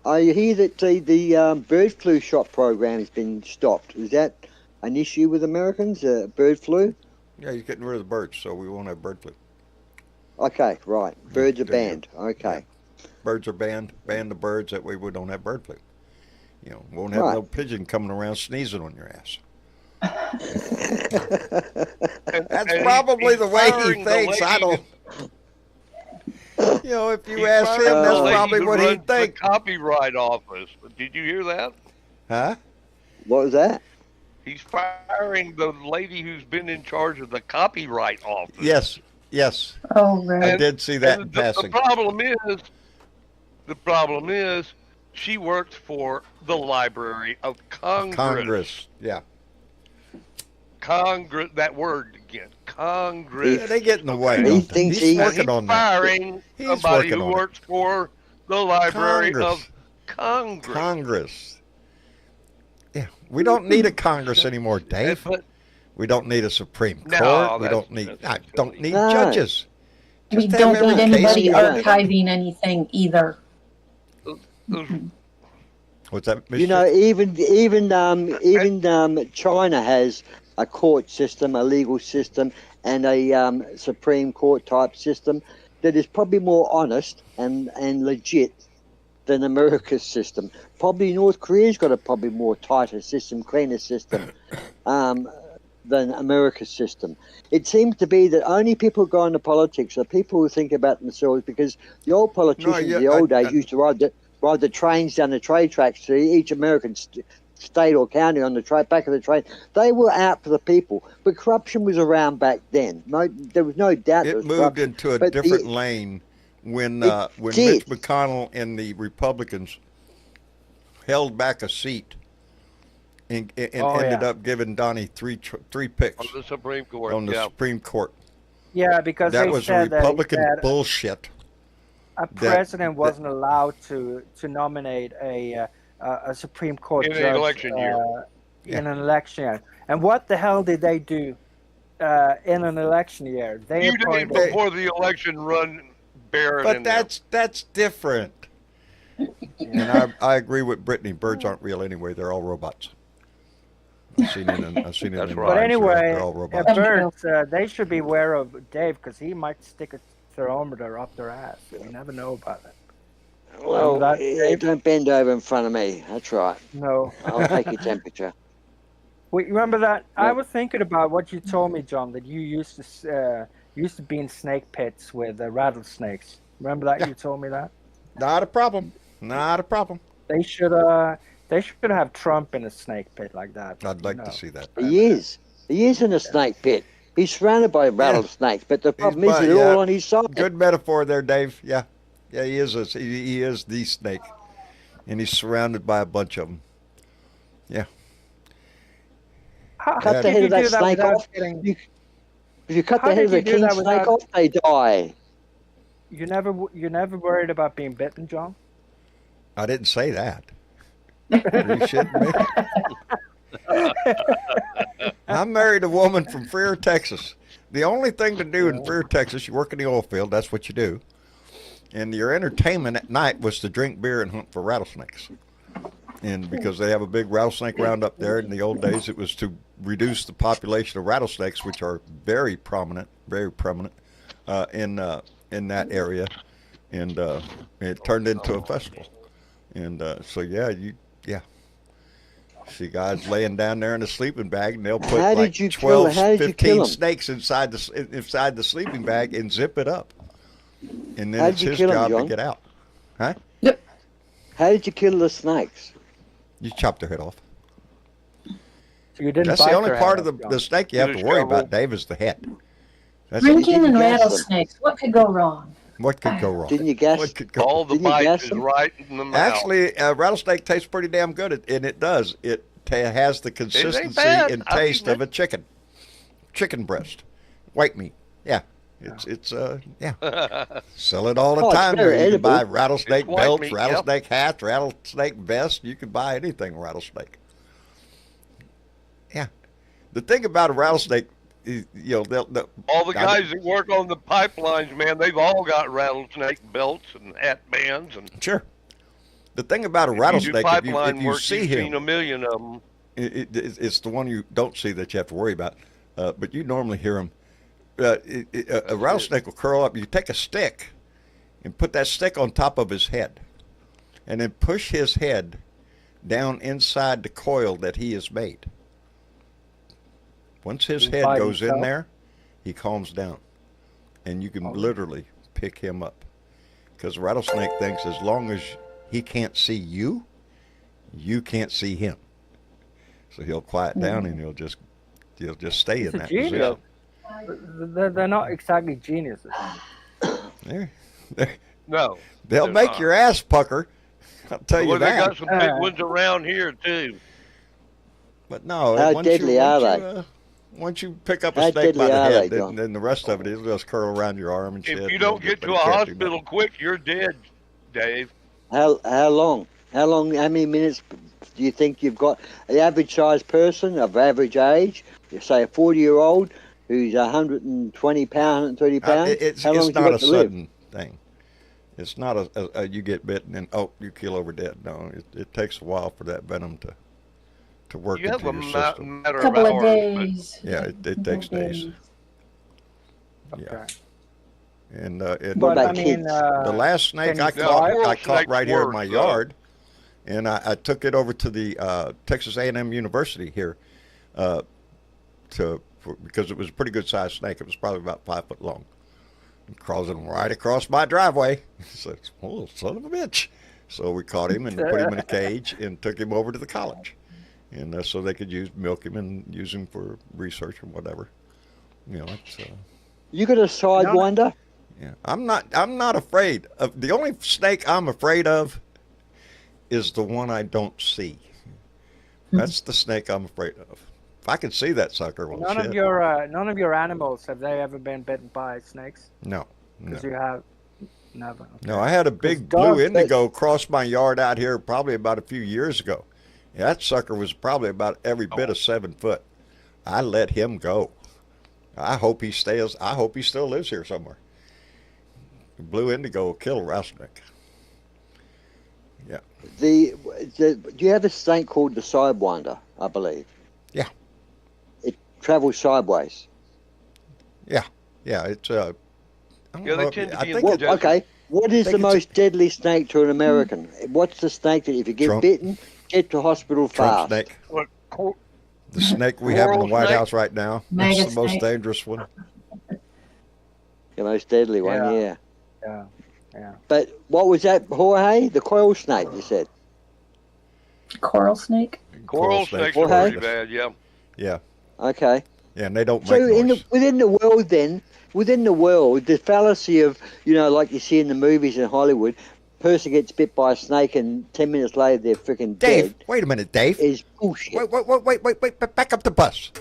F: I hear that the bird flu shot program has been stopped. Is that an issue with Americans, bird flu?
B: Yeah, he's getting rid of the birds, so we won't have bird flu.
F: Okay, right. Birds are
B: there you
F: banned. Okay.
B: Birds are banned. Ban the birds. That way we don't have bird flu. You know, won't have
F: Right.
B: no pigeon coming around sneezing on your ass. That's
G: And
B: probably
G: he's
B: the way he
G: firing the
B: thinks. I
G: lady
B: don't. You know, if you
G: He's
B: ask him,
G: firing the
B: that's
G: lady
B: probably
G: who
B: what he'd
G: runs the
B: think.
G: Copyright office. Did you hear that?
B: Huh?
F: What was that?
G: He's firing the lady who's been in charge of the copyright office.
B: Yes. Yes.
C: Oh, right.
B: I did see that in
G: And
B: passing.
G: the problem is, she works for the Library of Congress.
B: Congress. Yeah.
G: Congress. That word again. Congress.
B: Yeah, they get in the way.
F: He
B: don't they?
F: thinks
B: He's
F: he-
B: working
G: He's
B: on that.
G: firing
B: He's
G: somebody
B: working
G: who
B: on it.
G: works for the Library
B: Congress.
G: of Congress.
B: Congress. Yeah. We don't need a Congress anymore, Dave.
G: But
B: We don't need a Supreme
G: No,
B: Court. We
G: that's-
B: don't need.
G: that's
B: I don't need
F: No.
B: judges.
C: We
B: Just have
C: don't
B: every
C: need
B: case
C: anybody
B: be
F: done.
C: archiving anything either.
G: those
B: What's that?
F: You know, even China has a court system, a legal system, and a Supreme Court type system that is probably more honest and legit than America's system. Probably North Korea's got a probably more tighter system, cleaner system than America's system. It seems to be that only people who go into politics are people who think about themselves, because the old politicians
B: yeah,
F: in the old
B: I-
F: days used to ride the trains down the trade tracks to each American state or county on the back of the train. They were out for the people, but corruption was around back then. No, there was no doubt. there
B: It
F: was
B: moved
F: corruption.
B: into a
F: But
B: different lane when
F: It
B: Mitch
F: did.
B: McConnell and the Republicans held back a seat and ended up giving Donnie three picks
G: on the Supreme Court.
B: on the
G: yeah.
B: Supreme Court.
D: Yeah, because
B: That
D: they
B: was
D: said
B: Republican
D: that
B: bullshit.
D: a president wasn't allowed to nominate a Supreme Court
G: In an
D: judge
G: election year.
D: in an election year. And what the hell did they do in an election year? They
G: Few days
D: appointed
G: before the election run Barrett
B: But
G: in there.
B: that's different. And I agree with Brittany. Birds aren't real anyway. They're all robots. I've seen it in
G: That's
B: rhymes.
G: right.
D: But
B: They're
D: anyway,
B: all robots.
D: birds, they should be aware of Dave, because he might stick a thermometer up their ass. You never know about it.
F: Well, don't bend over in front of me. That's right.
D: No.
F: I'll take your temperature.
D: Wait, remember that? I
F: What?
D: was thinking about what you told me, John, that you used to be in snake pits with rattlesnakes. Remember that
B: Yeah.
D: you told me that?
B: Not a problem. Not a problem.
D: They should have Trump in a snake pit like that.
B: I'd like
D: you
B: to
D: know.
B: see that.
F: He is. He is in a snake pit. He's surrounded by rattlesnakes, but the problem is
B: by-
F: they're
B: yeah.
F: all on his side.
B: Good metaphor there, Dave. Yeah. Yeah, he is. He is the snake. And he's surrounded by a bunch of them. Yeah.
D: How
F: Cut the
D: did
F: head
D: you
F: of that
D: do that
F: snake
D: without
F: off.
D: getting?
F: If you cut
D: How
F: the head
D: did
F: of a
D: you do
F: king
D: that
F: snake
D: without-
F: off, they die.
D: You never worried about being bitten, John?
B: I didn't say that. Are you shitting me? I married a woman from Freer, Texas. The only thing to do in Freer, Texas, you work in the oil field, that's what you do. And your entertainment at night was to drink beer and hunt for rattlesnakes. And because they have a big rattlesnake roundup there, in the old days it was to reduce the population of rattlesnakes, which are very prominent in that area. And it turned into a festival. And so, yeah. See guys laying down there in a sleeping bag, and they'll put
F: How
B: like
F: did you
B: 12,
F: how did you
B: 15
F: kill him?
B: snakes inside the sleeping bag and zip it up. And then
F: How
B: it's
F: did you
B: his
F: kill him,
B: job to
F: John?
B: get out. Huh?
F: How did you kill the snakes?
B: You chop their head off.
D: So you didn't.
B: That's the
D: bite
B: only
D: their
B: part
D: head
B: of
D: off,
B: the
D: John.
B: snake you have to worry about, Dave, is the head. That's
C: Drinking and
F: gas them?
C: rattlesnakes. What could go wrong?
B: what could go wrong.
F: Didn't you gas?
B: What could go
G: All
B: wrong?
G: the
F: Didn't you
G: bites
F: gas
G: is
F: them?
G: right in the mouth.
B: Actually, a rattlesnake tastes pretty damn good, and it does. It has the consistency
G: bad.
B: and
G: I've
B: taste
G: eaten
B: of a chicken breast, white meat. Yeah, it's Sell it all the
F: Oh, it's
B: time.
F: very
B: There, you can
F: edible.
B: buy rattlesnake
G: It's white
B: belts,
G: meat,
B: rattlesnake hats, rattlesnake vests. You can buy anything rattlesnake. Yeah, the thing about a rattlesnake, is, they'll
G: All the guys that work on the pipelines, man, they've all got rattlesnake belts and hat bands. And
B: sure. The thing about a
G: if you do
B: rattlesnake, if
G: pipeline
B: you
G: work,
B: see
G: you've
B: him,
G: seen a million of them.
B: it's the one you don't see that you have to worry about. But you normally hear them. A rattlesnake will curl up. You take a stick and put that stick on top of his head, and then push his head down inside the coil that he has made. Once his head
D: By
B: goes in
D: himself?
B: there, he calms down, and you can literally pick him up. Because a rattlesnake thinks as long as he can't see you, you can't see him. So he'll quiet down and he'll just stay
D: He's
B: in
D: a
B: that
D: genius.
B: position.
D: They're not exactly geniuses.
B: There.
G: No.
B: They'll
G: they're
B: make
G: not.
B: your ass pucker. I'll tell you
G: Well, they
B: that.
G: got some big ones around here, too.
B: But no,
F: How
B: once
F: deadly
B: you,
F: are
B: once
F: they?
B: you, once you pick up a
F: How
B: snake by
F: deadly
B: the
F: are
B: head,
F: they, John?
B: then the rest of it will just curl around your arm and shit.
G: If you
B: and
G: don't
B: you'll
G: get to a
B: but it can't do
G: hospital
B: nothing.
G: quick, you're dead, Dave.
F: How long? How many minutes do you think you've got? The average sized person of average age, you say a 40-year-old who's 120 pounds, 130 pounds.
B: It's
F: how long
B: it's
F: have you
B: not
F: got
B: a
F: to live?
B: sudden thing. It's not a you get bitten and you kill over dead. No, it takes a while for that venom to work
G: You have
B: into
G: a
B: your system.
G: matter
C: A
G: of
C: couple of
G: hours.
C: days.
B: Yeah, it takes days.
D: Okay.
B: Yeah. And
F: What
D: But
F: about
D: I mean,
F: kids?
B: the last snake
D: can
B: I
D: you
B: caught,
G: fly?
B: I caught right here in my
G: Snakes work,
B: yard, and I took it over to the Texas A&M University here, because it was a pretty good sized snake. It was probably about 5 foot long. It crawling right across my driveway. So, oh, son of a bitch! So we caught him and put him in a cage and took him over to the college, and so they could milk him and use him for research or whatever. It's.
F: You got a sidewinder?
B: Yeah, I'm not afraid of the only snake I'm afraid of is the one I don't see. That's the snake I'm afraid of. If I could see that sucker, well,
D: none
B: shit.
D: of your animals have they ever been bitten by snakes?
B: No.
D: Because you have never. Okay.
B: No, I had a big
F: dogs,
B: blue indigo cross my yard out here probably about a few years ago. Yeah, that sucker was probably about every bit of 7 foot. I let him go. I hope he stays. I hope he still lives here somewhere. Blue indigo will kill a rattlesnake. Yeah.
F: Do you have a snake called the sidewinder? I believe.
B: Yeah.
F: It travels sideways.
B: Yeah. It's I don't
G: Yeah, they
B: know,
G: tend to
B: I
G: be in
B: think
G: the
B: it's-
G: desert.
F: Okay. What is
B: think
F: the
B: it's
F: most deadly snake to an American? What's the snake that if you get
B: Trump.
F: bitten, get to hospital
B: Trump
F: fast?
B: snake.
G: What, cor-
B: The snake we have in the
G: Coral
B: White
G: snake?
B: House right now.
C: Mega
B: That's the most
C: snake.
B: dangerous one.
F: The most deadly one,
D: Yeah.
F: yeah.
D: Yeah. Yeah.
F: But what was that, Jorge? The coil snake, you said?
C: Coral snake.
G: Coral
B: snakes
G: snakes are
F: are
G: pretty
F: poisonous.
G: bad, yeah.
B: Yeah.
F: Okay.
B: Yeah, and they don't
F: So
B: make noise.
F: within the world, then, within the world, the fallacy of, like you see in the movies in Hollywood, person gets bit by a snake and 10 minutes later they're freaking
B: Dave,
F: dead,
B: wait a minute, Dave.
F: is bullshit.
B: Wait, back up the bus.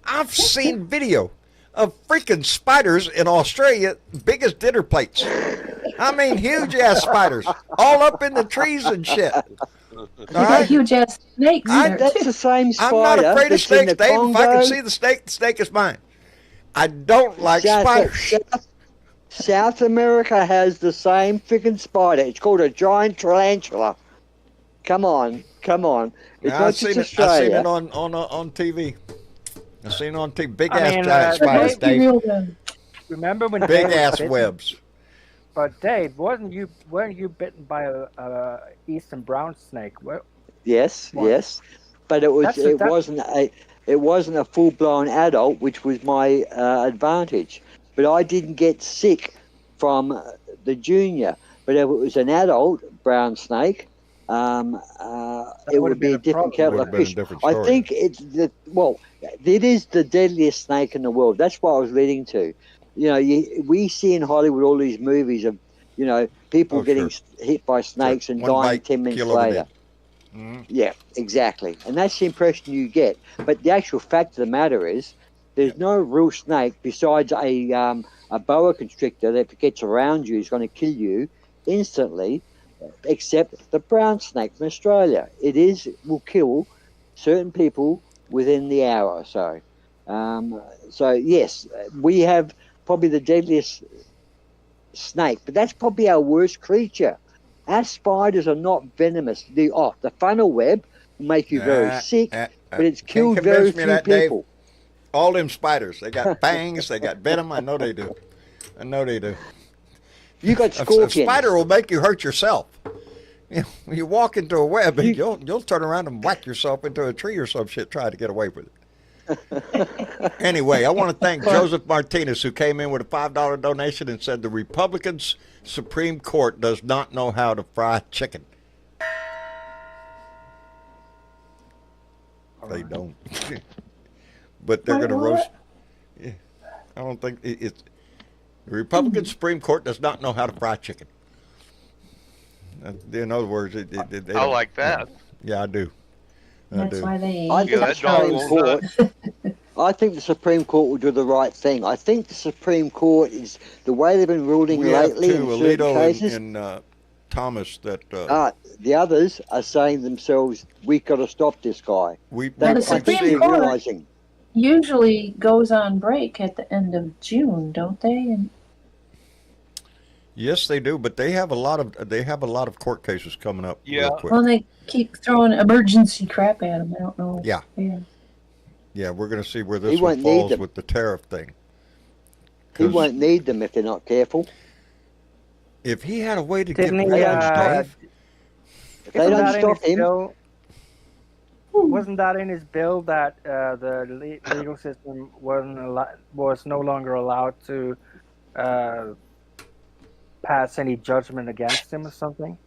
B: I've seen video of freaking spiders in Australia big as dinner plates. I mean, huge ass spiders, all up in the trees and shit.
C: They got huge ass snakes there
F: That's
C: too.
F: the same
B: I'm
F: spider.
B: not afraid of
F: that's in
B: snakes,
F: the
B: Dave. If I can
F: Congo.
B: see the snake is mine. I don't like spiders.
F: South America has the same freaking spider. It's called a giant tarantula. Come on. It's
B: Yeah,
F: not
B: I've
F: just
B: seen
F: Australia.
B: it on TV. I've seen it on TV. Big
D: I
B: ass
D: mean,
B: giant spiders,
C: Let's be
B: Dave.
C: real then.
D: Remember when
B: Big
D: Dave was
B: ass
D: bitten?
B: webs.
D: But Dave, weren't you bitten by a eastern brown snake?
F: Yes,
D: What?
F: yes. But it wasn't a full blown adult, which was my advantage. But I didn't get sick from the junior. But if it was an adult brown snake, it would be a different kettle of
B: Would have been a
F: fish.
B: different
F: I
B: story.
F: think it is the deadliest snake in the world. That's what I was leading to. We see in Hollywood all these movies of, people
B: Oh,
F: getting
B: sure.
F: hit by snakes and
B: One
F: dying
B: bite,
F: 10 minutes
B: kill over
F: later.
B: dead.
F: Yeah, exactly. And that's the impression you get. But the actual fact of the matter is, there's no real snake besides a boa constrictor that if it gets around you is going to kill you instantly, except the brown snake from Australia. It will kill certain people within the hour or so. So yes, we have probably the deadliest snake, but that's probably our worst creature. Our spiders are not venomous. The funnel web will make you very sick, but it's
B: Can't
F: killed
B: convince
F: very
B: me of
F: few
B: that, Dave.
F: people.
B: All them spiders, they got fangs, they got venom. I know they do.
F: You got
B: A
F: scorpions.
B: spider will make you hurt yourself. When you walk into a web, and you'll turn around and whack yourself into a tree or some shit trying to get away with it. Anyway, I want to thank Joseph Martinez, who came in with a $5 donation and said the Republicans' Supreme Court does not know how to fry chicken. They don't. But they're going to roast. Yeah, I don't think it's. The Republican Supreme Court does not know how to fry chicken. In other words, they
G: I
B: don't-
G: like that.
B: Yeah, I do.
C: That's why they ain't.
F: I
G: Yeah,
F: think
G: that
F: the
G: dog
F: Supreme
G: will
F: Court. I think the Supreme Court will do the right thing. I think the Supreme Court is the way they've been ruling
B: We have
F: lately
B: two,
F: in certain
B: Alito
F: cases.
B: and Thomas, that
F: The others are saying themselves, "We've got to stop this guy."
B: we
C: Well, the
B: we
F: I think
C: Supreme
F: they're
B: see.
C: Court-
F: realizing.
C: Usually goes on break at the end of June, don't they? And
B: Yes, they do, but they have a lot of court cases coming up
G: Yeah.
B: real quick.
C: well, they keep throwing emergency crap at them. I don't know.
B: Yeah.
C: Yeah.
B: Yeah, we're going to see where this
F: He
B: one
F: won't need
B: falls
F: them.
B: with the tariff thing.
F: He
B: 'Cause
F: won't need them if they're not careful.
B: if he had a way to
D: Didn't
B: get
D: he,
B: rid of Dave,
F: If they
D: Isn't
F: don't
D: that in
F: stop
D: his
F: him,
D: bill? Wasn't that in his bill that the legal system was no longer allowed to pass any judgment against him or something?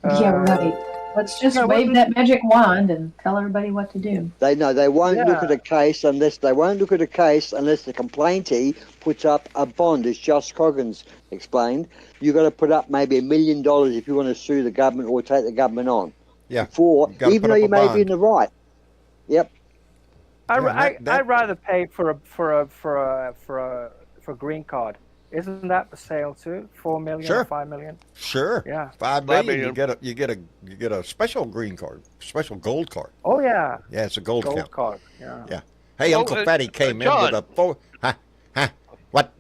C: Yeah, right. Let's just
D: no,
C: wave
D: wasn't-
C: that magic wand and tell everybody what to do.
F: they won't look
D: Yeah.
F: at a case unless the complaintee puts up a bond, as Josh Coggins explained. You've got to put up maybe $1 million if you want to sue the government or take the government on.
B: yeah,
F: For
B: You've gotta
F: even
B: put
F: though
B: up
F: you
B: a
F: may be
B: bond.
F: in the right. Yep.
D: I'd rather pay for a green card. Isn't that the sale too? 4 million
B: Sure.
D: or 5 million?
B: Sure.
D: Yeah.
B: $5
G: $5
B: million.
G: million.
B: You get a special green card, special gold card.
D: Oh yeah,
B: Yeah, it's a gold
D: gold
B: count.
D: card. Yeah.
B: Yeah. Hey,
G: Oh,
B: Uncle Fatty came in
G: John.
B: with a what?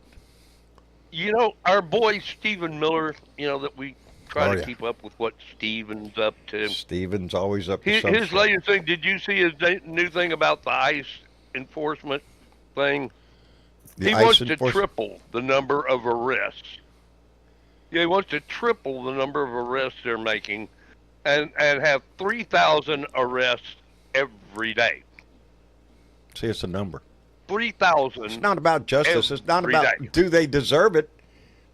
G: You know, our boy Stephen Miller, that we try
B: Oh,
G: to
B: yeah.
G: keep up with what Stephen's up to.
B: Steven's always up to
G: His
B: something.
G: latest thing, did you see his new thing about the ICE enforcement thing?
B: The
G: He
B: ICE
G: wants to
B: enforcement-
G: triple the number of arrests. Yeah, he wants to triple the number of arrests they're making and have 3,000 arrests every day.
B: See, it's a number.
G: 3,000.
B: It's not about justice. It's not
G: Every
B: about
G: day.
B: do they deserve it.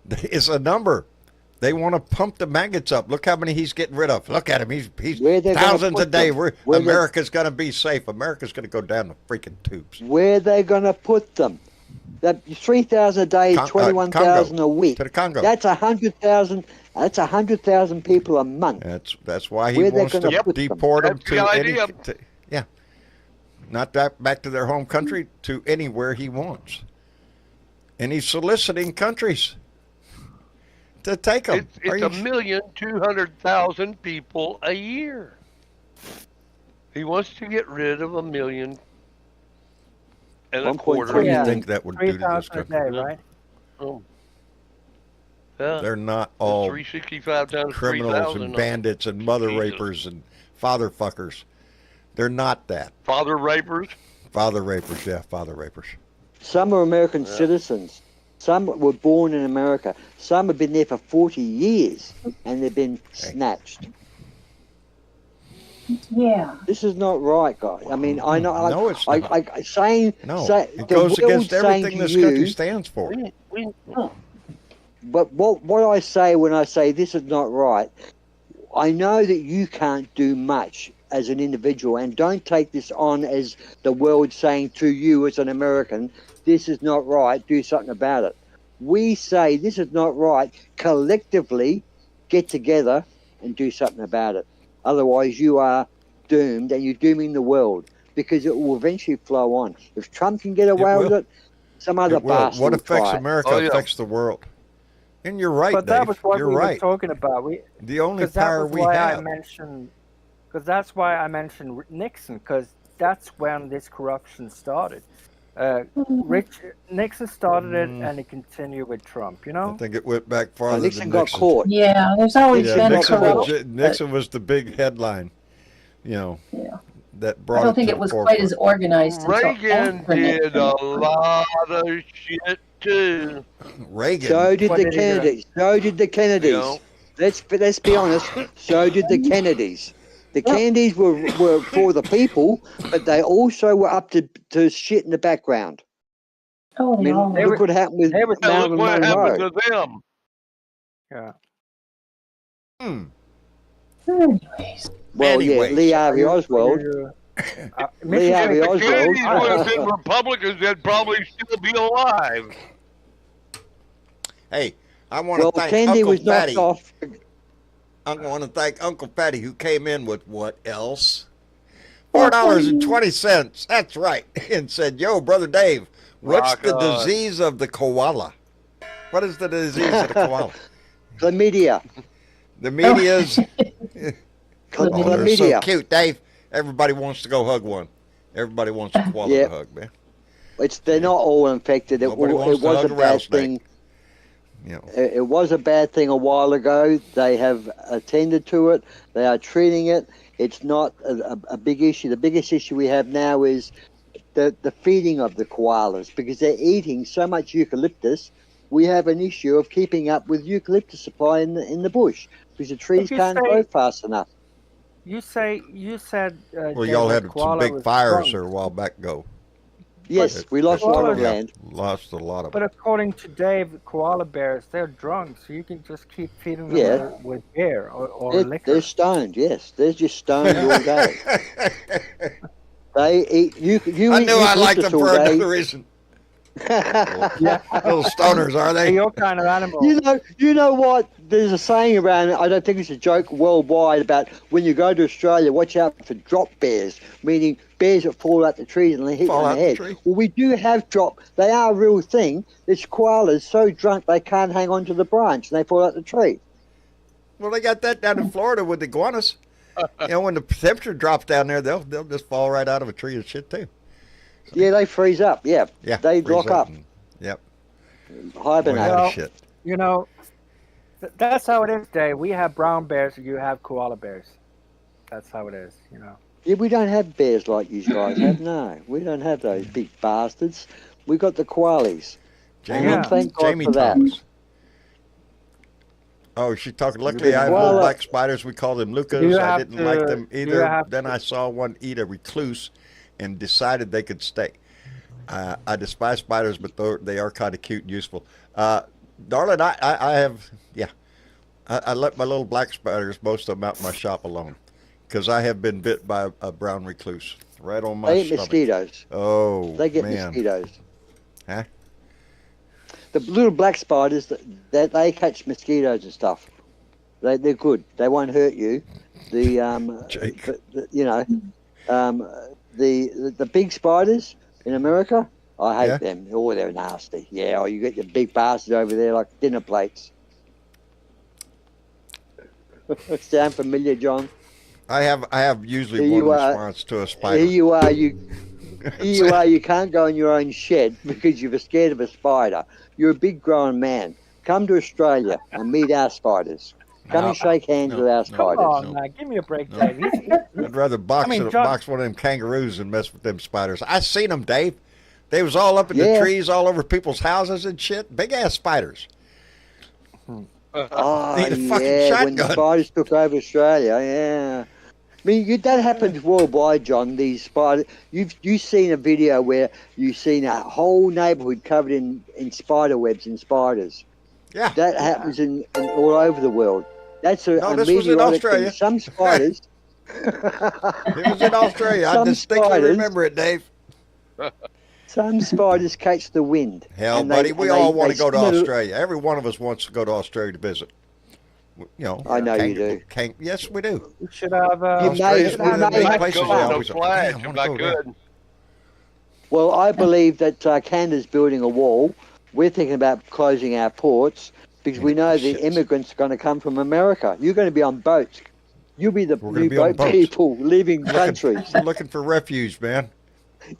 B: It's a number. They want to pump the maggots up. Look how many he's getting rid of. Look at him. He's
F: Where they're gonna
B: thousands a
F: put
B: day.
F: them? Where they-
B: America's going to be safe. America's going to go down the freaking tubes.
F: Where they going to put them? That 3,000 a day, 21,000 a week.
B: To the Congo.
F: That's 100,000. That's 100,000 people a month.
B: That's why he
F: Where they
B: wants to
F: gonna put them?
B: deport them
G: That's the idea.
B: yeah, not back to their home country, to anywhere he wants. And he's soliciting countries to take them.
G: It's 1,200,000 people a year. He wants to get rid of 1 million and a
F: 1.3
G: quarter.
B: What do you
F: Yeah.
B: think that would do to this
D: 3,000 a
B: country?
D: day, right?
G: Oh. Yeah.
B: They're not all
G: 365 times
B: criminals
G: 3,000.
B: and bandits and mother
G: Jesus.
B: rapers and father fuckers. They're not that.
G: Father rapers.
B: Father rapers, yeah, father rapers.
F: Some are American citizens. Some were born in America. Some have been there for 40 years and they've been snatched.
C: Yeah.
F: This is not right, guys. I mean, I know.
B: No, it's not. No, it
F: the
B: goes against
F: world's saying
B: everything
F: to
B: this country
F: you-
B: stands for.
F: But what I say when I say this is not right, I know that you can't do much as an individual, and don't take this on as the world saying to you as an American, this is not right, do something about it. We say this is not right, collectively get together and do something about it. Otherwise you are doomed, and you're dooming the world, because it will eventually flow on. If Trump can get away with
B: will.
F: it, some other
B: It will.
F: bastard
B: What
F: will
B: affects
F: try it.
B: America
G: Oh, yeah.
B: affects the world. And you're right,
D: But
B: Dave.
D: that was what
B: You're
D: we
B: right.
D: were talking about.
B: The only
D: Because that
B: power
D: was
B: we
D: why
B: have.
D: I mentioned, because that's why I mentioned Nixon, because that's when this corruption started. Nixon started it, and it continued with Trump. You
B: I
D: know,
B: think it went back farther
F: Nixon
B: than
F: got
B: Nixon.
F: caught.
C: Yeah, there's always
B: Yeah,
C: been
B: Nixon
C: corruption.
B: Nixon was the big headline,
C: Yeah.
B: that brought
C: I don't think
B: to
C: it
B: the
C: was
B: forefront.
C: quite as organized until
G: Reagan
C: after
G: did
C: Nixon.
G: a lot of shit too.
B: Reagan.
F: So did
D: What
F: the
D: did he do?
F: Kennedys. So did the Kennedys.
G: You know?
F: Let's be honest. So did the Kennedys. The Kennedys were for the people, but they also were up to shit in the background.
C: Oh,
F: I mean,
C: all
F: look what happened with
D: they were-
G: Now
F: Marilyn
G: look what happened
F: Monroe.
G: to them.
D: yeah.
C: Anyways.
F: Well,
B: Anyways.
F: yeah, Lee Harvey Oswald. Lee Harvey
G: If the
F: Oswald.
G: Kennedys would have been Republicans, they'd probably still be alive.
B: Hey, I want
F: Well,
B: to thank
F: Kennedy
B: Uncle
F: was knocked
B: Fatty.
F: off.
B: I want to thank Uncle Fatty, who came in with what else? $4.20. That's right. And said, "Yo, brother Dave, what's
G: Rock
B: the
G: on.
B: disease of the koala? What is the disease of the koala?"
F: Chlamydia.
B: The media's. Oh, they're so
F: Chlamydia.
B: cute, Dave. Everybody wants to go hug one. Everybody wants a koala
F: Yeah.
B: to hug, man.
F: They're not all infected. It
B: Nobody
F: was
B: wants to
F: a
B: hug a
F: bad
B: rattlesnake.
F: thing.
B: You know.
F: It was a bad thing a while ago. They have attended to it. They are treating it. It's not a big issue. The biggest issue we have now is the feeding of the koalas, because they're eating so much eucalyptus. We have an issue of keeping up with eucalyptus supply in the bush, because the trees
D: you
F: can't
D: say-
F: grow fast enough.
D: You said.
B: Well, y'all had some big fires there a while back ago.
F: Yes, we lost a lot of
B: Yeah,
F: land.
B: lost a lot of
D: But
B: it.
D: according to Dave, koala bears, they're drunk, so you can just keep feeding them
F: Yeah.
D: with beer or
F: They're,
D: liquor.
F: they're stoned. Yes, they're just stoned all day. They eat. You
B: I
F: eat
B: knew I liked them
F: eucalyptus
B: for
F: all day.
B: another reason. Little stoners, are
D: They're
B: they?
D: your kind of animal.
F: You know what? There's a saying around. I don't think it's a joke worldwide about when you go to Australia, watch out for drop bears, meaning bears that fall out the trees and they hit you
B: Fall
F: on
B: out
F: the
B: the
F: head.
B: tree.
F: Well, we do have drop. They are a real thing. It's koalas so drunk they can't hang on to the branch and they fall out the tree.
B: Well, they got that down in Florida with the iguanas. You know, when the temperature drops down there, they'll just fall right out of a tree and shit too.
F: Yeah, they freeze up. Yeah,
B: Yeah,
F: they
B: freeze
F: lock up,
B: and- Yep.
F: hibernate.
B: Boy,
D: Well,
B: shit.
D: You know, that's how it is, Dave. We have brown bears, you have koala bears. That's how it is, you know.
F: Yeah, we don't have bears like you guys have. No, we don't have those big bastards. We got the koalas.
B: Jamie,
D: Yeah.
F: Thank God
B: Jamie
F: for that.
B: Thomas. Oh, she talking. Luckily, I have
F: Well,
B: little black spiders. We call them
D: You
B: Lucas. I
D: have
B: didn't
D: to-
B: like them
D: you
B: either.
D: have
B: Then I saw one eat a recluse and decided they could stay. I despise spiders, but they are kind of cute and useful. Darling, I have, yeah. I let my little black spiders, most of them, out in my shop alone, because I have been bit by a brown recluse right on my
F: They eat
B: stomach.
F: mosquitoes.
B: Oh
F: They get
B: man,
F: mosquitoes.
B: huh?
F: The little black spiders that they catch mosquitoes and stuff. They're good. They won't hurt you. The
B: Jake.
F: you know, the big spiders in America, I hate
B: Yeah?
F: them. Oh, they're nasty. Yeah, oh, you get your big bastards over there like dinner plates. Sound familiar, John?
B: I have usually
F: Here
B: one
F: you are.
B: response to a
F: Here
B: spider.
F: you are. Here you are. You can't go in your own shed because you're scared of a spider. You're a big grown man. Come to Australia and meet our spiders. Come and shake hands with our
D: Come
F: spiders.
D: on, give me a break, Dave.
B: I'd rather box
D: I mean, John-
B: box one of them kangaroos than mess with them spiders. I seen them, Dave. They was all up in the
F: Yeah.
B: trees, all over people's houses and shit. Big ass spiders.
F: Oh,
B: Need a fucking
F: yeah, when the
B: shotgun.
F: spiders took over Australia, yeah. I mean, that happens worldwide, John. These spiders. You've seen a video where you've seen a whole neighbourhood covered in spider webs and spiders.
B: Yeah.
F: That happens in all over the world. That's a
B: No, this was in
F: meteoric thing.
B: Australia.
F: Some spiders.
B: It was in Australia. I
F: Some
B: distinctly
F: spiders-
B: remember it, Dave.
F: Some spiders catch the wind.
B: Hell,
F: and
B: buddy, we
F: and
B: all want to go to
F: spin it-
B: Australia. Every one of us wants to go to Australia to visit. You know,
F: I know you do.
B: Yes, we do.
D: We should have.
F: You
B: Australia's
F: may-
B: one of the
F: you
B: big
F: may-
B: places
G: Go
B: I
G: on
B: always
G: the
B: go.
G: flash.
B: Damn, I
G: I'm
B: wanna
G: not
B: go there.
G: good.
F: Well, I believe that Canada's building a wall. We're thinking about closing our ports because we know the
B: Shit.
F: immigrants are going to come from America. You're going to be on boats. You'll be the
B: We're gonna
F: new
B: be on
F: boat
B: boats.
F: people leaving countries.
B: We're looking for refuge, man.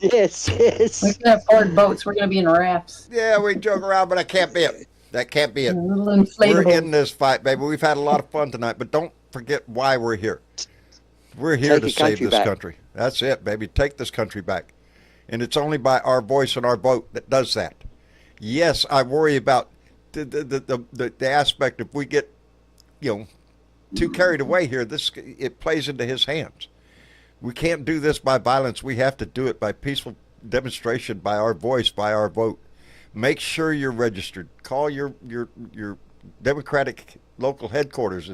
F: Yes,
C: We
F: yes.
C: can afford boats. We're going to be in rafts.
B: Yeah, we joke around, but that can't be it. That can't be it.
C: Little
B: We're
C: inflatable.
B: in this fight, baby. We've had a lot of fun tonight, but don't forget why we're here. We're here
F: Take
B: to
F: your
B: save
F: country
B: this
F: back.
B: country. That's it, baby. Take this country back. And it's only by our voice and our vote that does that. Yes, I worry about the aspect if we get, too carried away here, it plays into his hands. We can't do this by violence. We have to do it by peaceful demonstration, by our voice, by our vote. Make sure you're registered. Call your Democratic local headquarters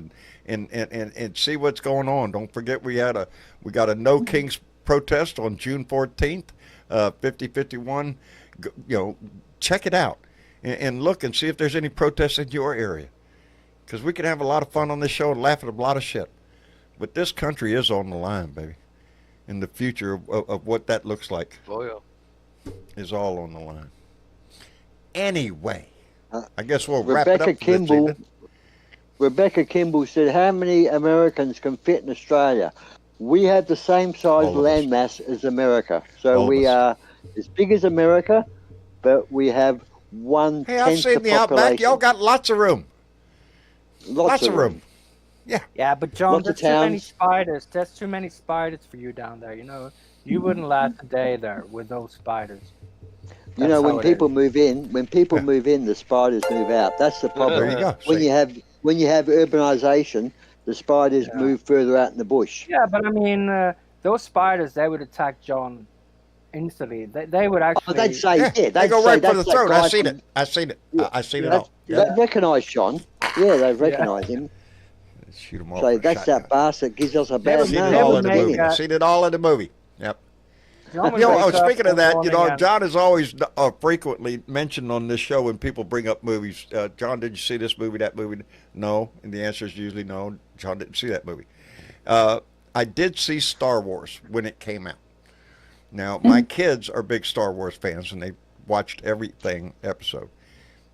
B: and see what's going on. Don't forget we got a No Kings protest on June 14th, 5051. Check it out and look and see if there's any protests in your area. Because we can have a lot of fun on this show and laugh at a lot of shit. But this country is on the line, baby. And the future of what that looks like
G: Oh, yeah.
B: is all on the line. Anyway, I guess we'll wrap it
F: Rebecca
B: up for this
F: Kimball.
B: evening.
F: Rebecca Kimball said, "How many Americans can fit in Australia? We have the same size
B: All of us.
F: landmass as America, so
B: All of
F: we
B: us.
F: are as big as America, but we have one
B: Hey, I've
F: tenth
B: seen
F: the
B: the Outback.
F: population.
B: Y'all got lots of room. Lots of room.
D: Yeah, but John,
F: Lots of
D: there's too many
F: towns.
D: spiders. There's too many spiders for you down there. You wouldn't last a day there with those spiders.
F: You know,
D: That's
F: when
D: how it
F: people
D: is.
F: move in, the spiders move out. That's the problem.
B: There you go.
F: When
B: See?
F: you have urbanization, the spiders move further out in the bush.
D: Yeah, but I mean, those spiders, they would attack John instantly. They would actually.
F: Oh, they'd say,
B: Yeah,
F: yeah,
B: they
F: they'd
B: go
F: say
B: right for
F: that's
B: the
F: that
B: throat.
F: guy
B: I've seen
F: from-
B: it. I've seen it. I've seen it
F: Yeah,
B: all. Yeah.
F: They recognise Sean. Yeah, they recognise him.
B: Shoot 'em off
F: So
B: with a
F: that's
B: shotgun.
F: that bastard gives us a
D: They
F: bad
D: would-
B: Seen it
D: they
F: name.
B: all
D: would
B: in the
D: make,
B: movie. Seen it all in the movie. Yep.
D: John would wake up
B: Speaking of
D: one
B: that,
D: morning and-
B: John is always frequently mentioned on this show when people bring up movies. John, did you see this movie, that movie? No. And the answer is usually no. John didn't see that movie. I did see Star Wars when it came out. Now, my kids are big Star Wars fans, and they watched everything episode.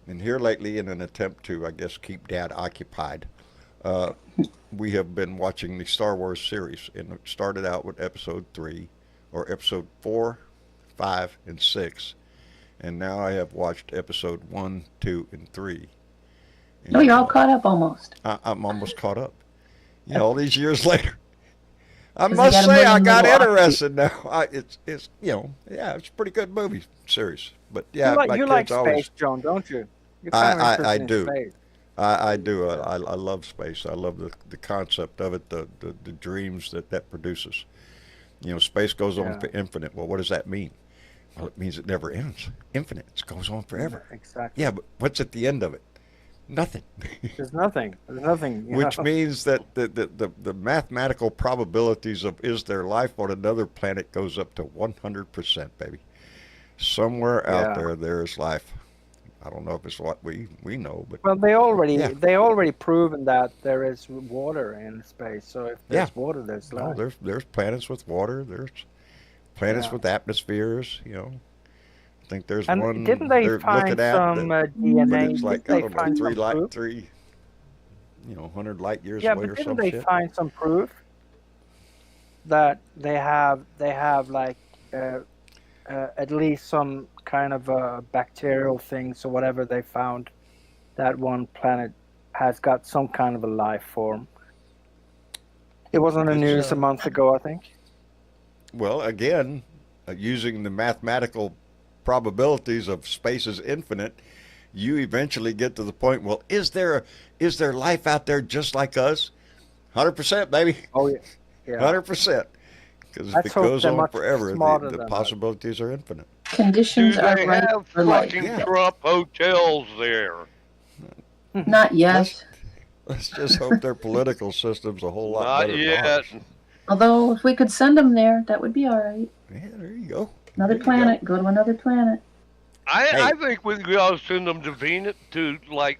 B: And here lately, in an attempt to, I guess, keep Dad occupied, we have been watching the Star Wars series. And it started out with episode 3, or episode 4, 5, and 6. And now I have watched episode 1, 2, and 3.
C: No, you're all caught up almost.
B: I'm almost caught up. All these years later. I
C: 'Cause you
B: must
C: got a
B: say, I
C: million
B: got
C: little
B: interested now. It's it's a pretty good movie series. But yeah,
D: you like,
B: my
D: you
B: kids
D: like space,
B: always.
D: John, don't you? You're
B: I-
D: kind of
B: I
D: interested in
B: do.
D: space.
B: I do. I love space. I love the concept of it, the dreams that produces. Space goes on for infinite. Well, what does that mean? Well, it means it never ends. Infinite. It goes on forever.
D: Exactly.
B: Yeah, but what's at the end of it? Nothing.
D: There's nothing. There's nothing. you
B: Which
D: know?
B: means that the mathematical probabilities of is there life on another planet goes up to 100%, baby. Somewhere out
D: Yeah.
B: there is life. I don't know if it's what we know, but
D: Well,
B: Yeah.
D: they already proven that there is water in space. So if there's water, there's
B: no,
D: life.
B: there's planets with water. There's planets
D: Yeah.
B: with atmospheres. I think there's
D: And
B: one
D: didn't they
B: they're
D: find
B: looking at
D: some
B: that, but
D: DNA?
B: it's like
D: Didn't
B: I
D: they
B: don't know,
D: find some proof?
B: 100 light years
D: Yeah,
B: away
D: but
B: or
D: didn't
B: some
D: they
B: shit.
D: find some proof that they have like at least some kind of bacterial things or whatever they found that one planet has got some kind of a life form. It was on the
B: It's,
D: news a month ago, I think.
B: Well, again, using the mathematical probabilities of space is infinite, you eventually get to the point. Well, is there life out there just like us? 100%, baby.
D: Oh yeah, yeah.
B: 100%. Because if
D: Let's
B: it
D: hope
B: goes
D: they're
B: on
D: much
B: forever,
D: smarter
B: the
D: than us.
B: possibilities are infinite.
G: Do
C: Conditions are
G: they
C: right
G: have
C: for life.
G: fucking
B: Yeah.
G: Trump hotels there?
C: Not yet.
B: Let's just hope their political system's a whole lot
G: Not
B: better than
G: yet.
B: ours.
C: Although, if we could send them there, that would be all right.
B: Yeah, there you go.
C: Another
B: There you
C: planet. Go to another planet.
G: I think we ought to send them to Venus, to like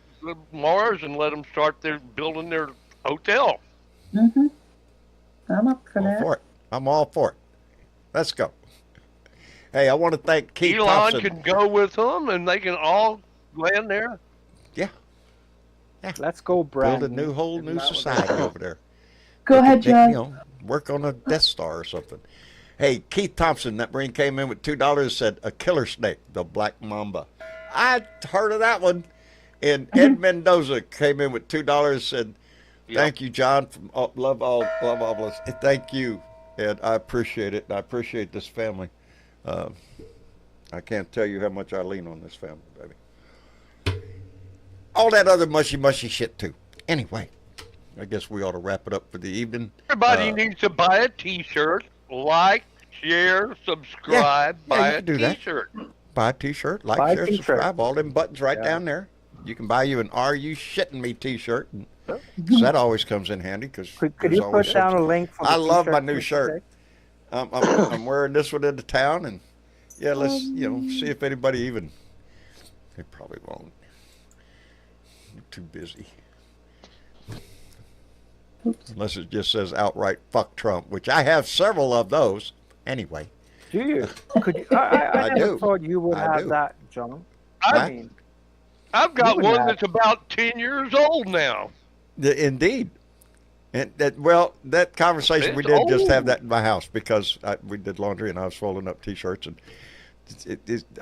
G: Mars, and let them start building their hotel.
C: Mm-hmm. I'm up for
B: All
C: that.
B: for it. I'm all for it. Let's go. Hey, I want to thank Keith
G: Elon
B: Thompson.
G: can go with them, and they can all land there.
D: Let's go, Brad.
B: Build a whole new society over there.
C: Go ahead,
B: They,
C: John.
B: work on a Death Star or something. Hey, Keith Thompson, that Marine came in with $2, said a killer snake, the black mamba. I heard of that one. And Ed Mendoza came in with $2, said, thank you, John, from love all of us. Thank you, Ed. I appreciate it. And I appreciate this family. I can't tell you how much I lean on this family, baby. All that other mushy shit too. Anyway, I guess we ought to wrap it up for the evening.
G: Everybody needs to buy a T-shirt, like, share, subscribe,
B: Yeah,
G: buy
B: you
G: a
B: can do that.
G: T-shirt.
B: Buy a t-shirt, like,
D: Buy a
B: share,
D: t-shirt.
B: subscribe, all them buttons right down there. You can buy you an Are You Shitting Me t-shirt. 'Cause that always comes in handy because
D: Could you put down a link for the
B: I love my
D: t-shirt,
B: new
D: Mr.
B: shirt.
D: Jake?
B: I'm wearing this one into town, and yeah, let's see if anybody even. They probably won't. I'm too busy. Unless it just says outright "fuck Trump," which I have several of those. Anyway,
D: Do you? Could you? I
B: I
D: never
B: do.
D: thought you would
B: I
D: have
B: do.
D: that, John.
B: What?
D: I mean,
G: I've got
D: would
G: one
D: have-
G: that's about 10 years old now.
B: Indeed. And that conversation we
G: It's
B: did just have
G: old.
B: that in my house because we did laundry and I was folding up t-shirts and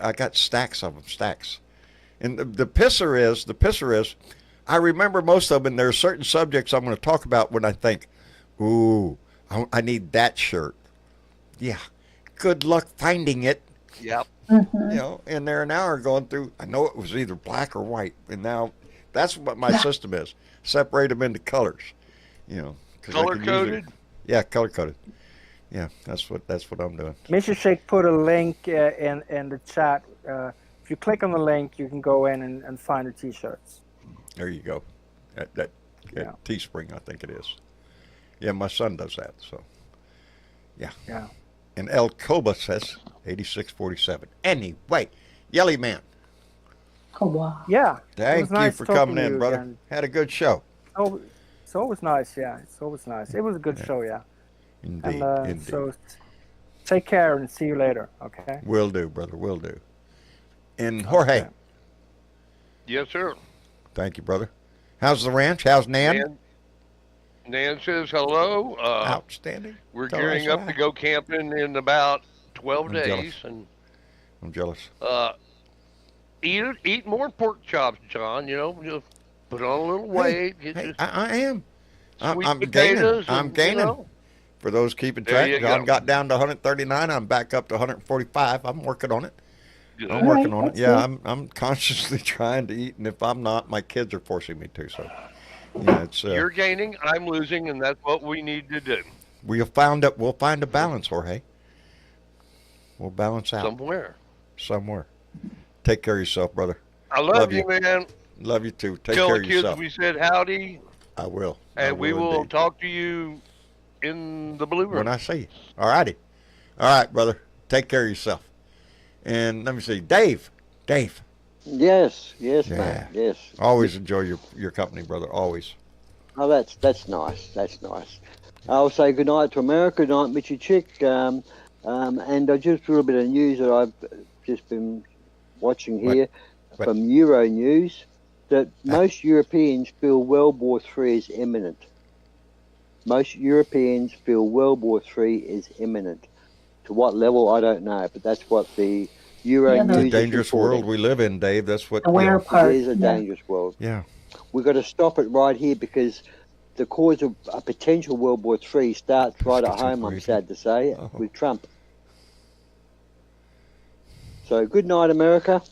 B: I got stacks of them, stacks. And the pisser is, I remember most of them. And there are certain subjects I'm going to talk about when I think, ooh, I need that shirt. Yeah, good luck finding it.
G: Yep.
B: And they're an hour going through. I know it was either black or white, and now that's what my system is. Separate them into colors. 'Cause I can usually-
G: Color-coded?
B: Yeah, color coded. Yeah, that's what I'm doing.
D: Mr. Shake put a link in the chat. If you click on the link, you can go in and find the t-shirts.
B: There you go. That
D: Yeah.
B: Teespring, I think it is. Yeah, my son does that. So, yeah.
D: Yeah.
B: And El Coba says 8647. Anyway, Yelly Man,
C: Oh, wow.
D: Yeah. it
B: thank
D: was
B: you
D: nice
B: for
D: talking
B: coming
D: to
B: in,
D: you
B: brother.
D: again.
B: Had a good show.
D: Oh, it's always nice. Yeah, it's always nice. It was a good show. Yeah.
B: Indeed,
D: And
B: indeed.
D: so take care and see you later. Okay.
B: Will do, brother. Will do. And Jorge,
D: Okay.
G: Yes, sir.
B: thank you, brother. How's the ranch? How's Nan?
G: Nan says hello.
B: Outstanding.
G: We're
B: Tell her I
G: gearing
B: said
G: up
B: hi.
G: to go camping in about 12
B: I'm
G: days,
B: jealous.
G: and
B: I'm jealous.
G: eat more pork chops, John. Just put on a little weight. Get
B: Hey,
G: your
B: I am.
G: sweet
B: I'm gaining.
G: potatoes.
B: I'm
G: and,
B: gaining. For those keeping
G: There
B: track,
G: you
B: John
G: go.
B: got down to 139. I'm back up to 145. I'm working on it.
G: Good.
B: I'm working
C: All
B: on
C: right,
B: it. Yeah,
C: that's
B: I'm consciously trying to eat, and if I'm not, my kids are forcing me to. So, yeah, it's
G: You're gaining, I'm losing, and that's what we need to do
B: we'll find a balance, Jorge. We'll balance out
G: somewhere.
B: somewhere. Take care of yourself, brother.
G: I love
B: Love
G: you,
B: you.
G: man.
B: Love you too. Take
G: Tell
B: care
G: the
B: of
G: kids
B: yourself.
G: we said howdy,
B: I will.
G: and we will
B: indeed.
G: talk to you in the blue room.
B: When I see you. All righty. All right, brother. Take care of yourself. And let me see. Dave. Dave.
F: Yes,
B: Yeah.
F: mate. Yes.
B: Always enjoy your company, brother. Always.
F: Oh, that's nice. That's nice. I'll say good night to America. Good night, Mitchy Chick. And just a little bit of news that I've just been watching here
B: What?
F: from Euro News that most Europeans feel World War III is imminent. Most Europeans feel World War III is imminent. To what level, I don't know, but that's what the Euro
C: Yeah, the-
B: It's a
F: News is
B: dangerous
F: reporting.
B: world we live in, Dave. That's what.
C: The where
F: It
C: part.
F: is a
C: Yeah.
F: dangerous world.
B: Yeah.
F: We've got to stop it right here because the cause of a potential World War III starts right
B: Let's
F: at
B: get some
F: home, I'm
B: gravy.
F: sad to say,
B: Oh.
F: with Trump. So good night, America.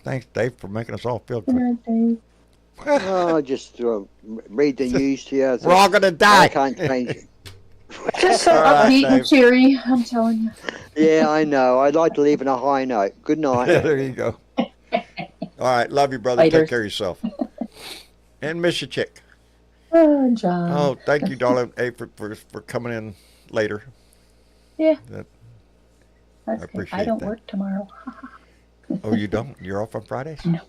B: Thanks, Dave, for making us all feel
C: Good
B: good.
C: night, Dave.
F: Oh, just read the news to you.
B: We're all gonna die.
F: I can't change it.
C: Just so
B: All right,
C: upbeat
B: Dave.
C: and cheery, I'm telling you.
F: Yeah, I know. I'd like to leave on a high note. Good night.
B: There you go. All right, love you, brother.
C: Later.
B: Take care of yourself. And miss you, chick.
C: Oh, John.
B: Oh, thank you, darling, for coming in later.
C: Yeah.
B: That-
C: That's
B: I
C: good.
B: appreciate
C: I don't
B: that.
C: work tomorrow.
B: Oh, you don't? You're off on Fridays?
C: No.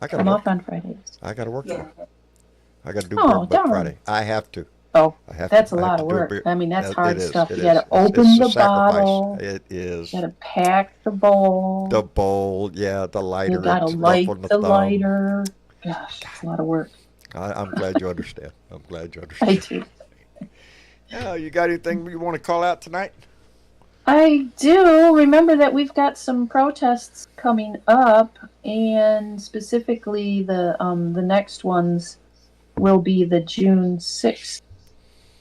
B: I gotta
C: I'm
B: work.
C: off on Fridays.
B: I gotta work.
C: Yeah.
B: I gotta do
C: Oh,
B: Bird Book
C: darn.
B: Friday. I have to.
C: Oh,
B: I have
C: that's
B: to.
C: a
B: I have
C: lot
B: to
C: of
B: do a
C: work.
B: beer-
C: I mean, that's
B: It
C: hard
B: is,
C: stuff.
B: it
C: You got to
B: is. It's
C: open
B: a
C: the
B: sacrifice.
C: bottle.
B: It is.
C: You got to pack the bowl.
B: The bowl, yeah, the lighter.
C: You got to
B: it's rough
C: light
B: on
C: the
B: thumb.
C: lighter. Gosh, it's a lot of work.
B: I'm glad you understand. I'm glad you
C: I
B: understand.
C: do.
B: Oh, you got anything you want to call out tonight?
C: I do. Remember that we've got some protests coming up, and specifically the next ones will be the June 6th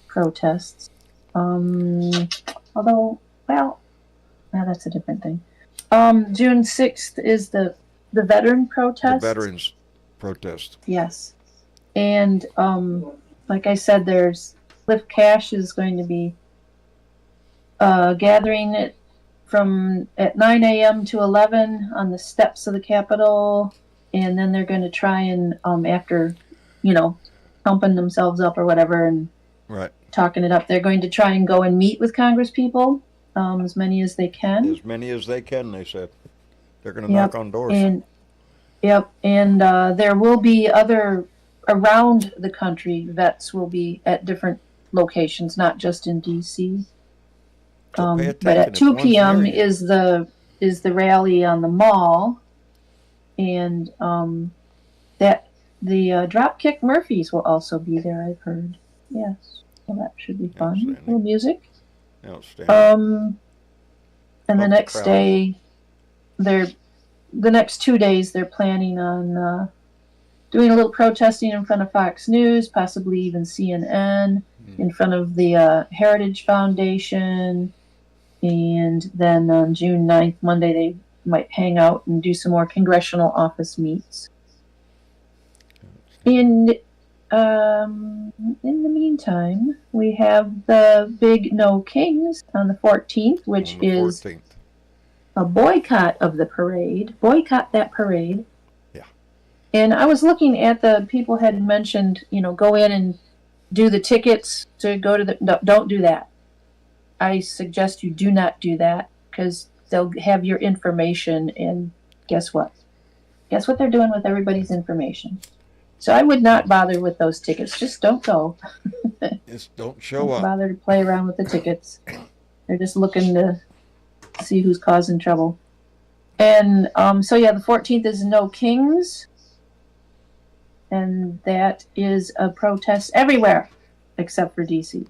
C: protests. Although, well, now that's a different thing. June 6th is the veteran protest.
B: The veterans protest.
C: Yes. And like I said, there's Cliff Cash is going to be gathering it from at 9 a.m. to 11 on the steps of the Capitol, and then they're going to try and after, pumping themselves up or whatever and
B: Right.
C: talking it up, they're going to try and go and meet with Congress people, as many as they can.
B: As many as they can, they said. They're going to
C: Yep.
B: knock on doors.
C: And there will be other around the country. Vets will be at different locations, not just in DC.
B: So pay
C: But
B: attention
C: at
B: if
C: 2
B: one's
C: p.m.
B: near you.
C: is the rally on the mall, and that the Dropkick Murphys will also be there. I've heard. Yes, well, that should be fun.
B: Outstanding.
C: Little music.
B: Outstanding.
C: And the
B: Help the
C: next
B: crowd.
C: day, the next 2 days, they're planning on doing a little protesting in front of Fox News, possibly even CNN, in front of the Heritage Foundation. And then on June 9th, Monday, they might hang out and do some more congressional office meets. And in the meantime, we have the big No Kings on the 14th, which
B: On the
C: is
B: 14th.
C: a boycott of the parade. Boycott that parade.
B: Yeah.
C: And I was looking at the people had mentioned, go in and do the tickets to go to the. No, don't do that. I suggest you do not do that because they'll have your information, and guess what? Guess what they're doing with everybody's information. So I would not bother with those tickets. Just don't go.
B: Just don't show
C: Don't
B: up.
C: bother to play around with the tickets. They're just looking to see who's causing trouble. And so yeah, the 14th is No Kings, and that is a protest everywhere except for DC.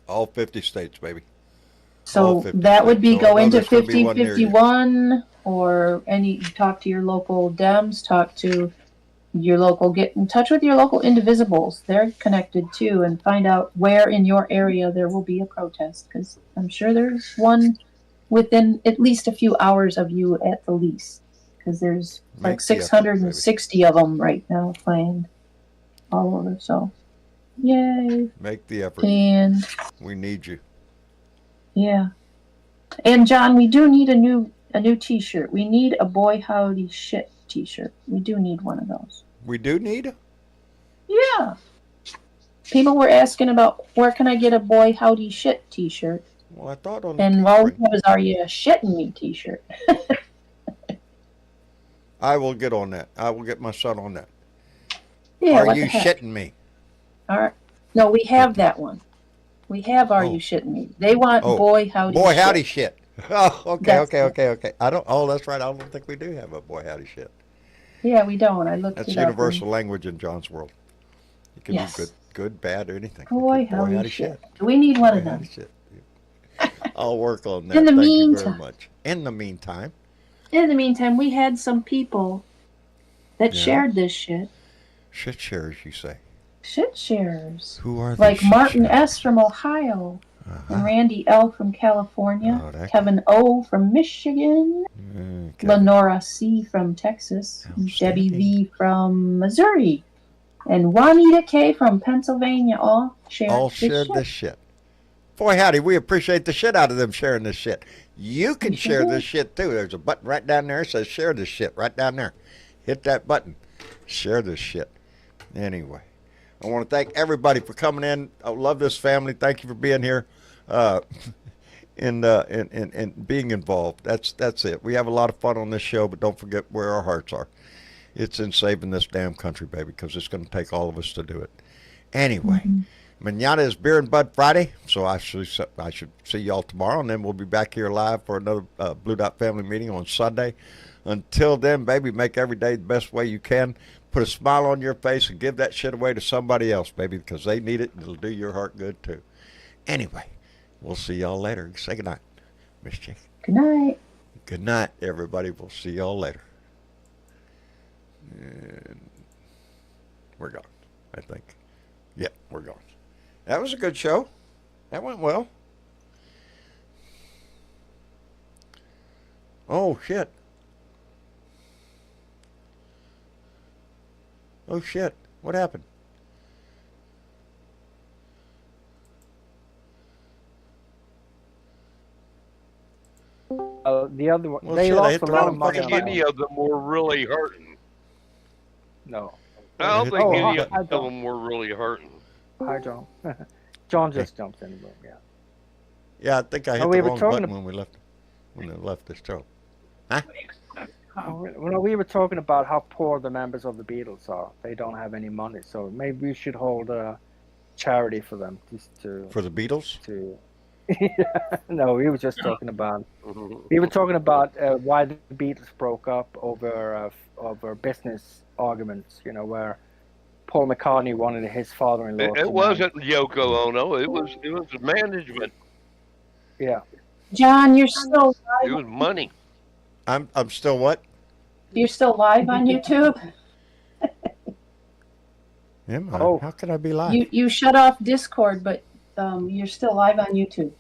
B: All 50 states, baby.
C: So
B: All 50
C: that would be
B: states. So I
C: go
B: know
C: into
B: there's gonna be one near you.
C: 5051 or talk to your local Dems, talk to your local, get in touch with your local Indivisibles. They're connected too, and find out where in your area there will be a protest, because I'm sure there's one within at least a few hours of you at the least, because there's
B: Make
C: like
B: the effort,
C: 660 of them right now planned all over. So yay.
B: Make the effort.
C: And
B: We need you.
C: yeah. And John, we do need a new t-shirt. We need a Boy Howdy Shit T-shirt. We do need one of those.
B: We do need.
C: Yeah. People were asking about where can I get a boy howdy shit T-shirt,
B: Well, I thought on the
C: and all we
B: Teespring.
C: have is are you shitting me T-shirt.
B: I will get on that. I will get my son on that.
C: Yeah.
B: Are
C: what
B: you
C: the heck?
B: shitting me?
C: All right. No, we have that one. We have Are
B: Oh.
C: You Shitting Me? They want
B: Oh.
C: boy howdy
B: Boy,
C: shit.
B: howdy shit. Oh, okay,
C: That's
B: okay, okay, okay. I don't. Oh, that's right. I don't think we do have a boy howdy shit.
C: Yeah, we don't. I looked
B: That's
C: it up.
B: universal language in John's world. It can
C: Yes.
B: be good, bad, or anything.
C: Boy,
B: Okay,
C: howdy shit. We need one of
B: Boy, howdy
C: them.
B: shit. I'll work on that.
C: In the
B: Thank you very
C: meantime-
B: much. In the meantime,
C: In the meantime, we had some people that
B: Yeah.
C: shared this shit.
B: shit sharers, you say.
C: Shit sharers.
B: Who are these
C: Like
B: shit
C: Martin
B: sharers?
C: S. from Ohio, and
B: Uh-huh.
C: Randy L. from California,
B: Oh, that
C: Kevin O. from Michigan,
B: Okay.
C: Lenora C. from Texas, Debbie
B: Outstanding.
C: V. from Missouri, and Juanita K. from Pennsylvania all shared
B: All
C: this
B: shared
C: shit.
B: this shit. Boy, howdy, we appreciate the shit out of them sharing this shit. You can
C: We sure
B: share
C: do.
B: this shit too. There's a button right down there that says share this shit right down there. Hit that button. Share this shit. Anyway, I want to thank everybody for coming in. I love this family. Thank you for being here and being involved. That's it. We have a lot of fun on this show, but don't forget where our hearts are. It's in saving this damn country, baby, because it's going to take all of us to do it. Anyway. Manana is Beer and Bud Friday, so I should see y'all tomorrow, and then we'll be back here live for another Blue Dot Family meeting on Sunday. Until then, baby, make every day the best way you can. Put a smile on your face and give that shit away to somebody else, baby, because they need it, and it'll do your heart good, too. Anyway, we'll see y'all later. Say goodnight, Miss Chick.
C: Good night.
B: Good night, everybody. We'll see y'all later. And we're gone, I think. Yep, we're gone. That was a good show. That went well. Oh, shit. Oh, shit. What happened?
D: The other one,
B: Well,
D: they
B: shit, I
D: lost
B: hit
D: a
B: the
D: lot
B: wrong
D: of money.
B: fucking
D: on
G: Any
D: that.
G: of them were really hurting.
D: No.
G: I don't
B: hit
G: think
D: the-
G: any
D: Oh,
G: of
D: I don't.
G: them were really hurting.
D: Hi, John. John just jumped in the room. Yeah.
B: Yeah, I think I hit
D: Oh, we
B: the
D: were
B: wrong
D: talking
B: button when we left this show.
D: We were talking about how poor the members of the Beatles are. They don't have any money, so maybe we should hold a charity for them, just to.
B: For the Beatles?
D: No, we were just talking about. We were talking about why the Beatles broke up over business arguments. You know, where Paul McCartney wanted his father-in-law.
G: It wasn't Yoko Ono. It was management.
D: Yeah.
C: John, you're still
G: It was money.
B: I'm still what?
C: You're still live on YouTube?
B: Am I?
D: Oh.
B: How can I be live?
C: You shut off Discord, but you're still live on YouTube.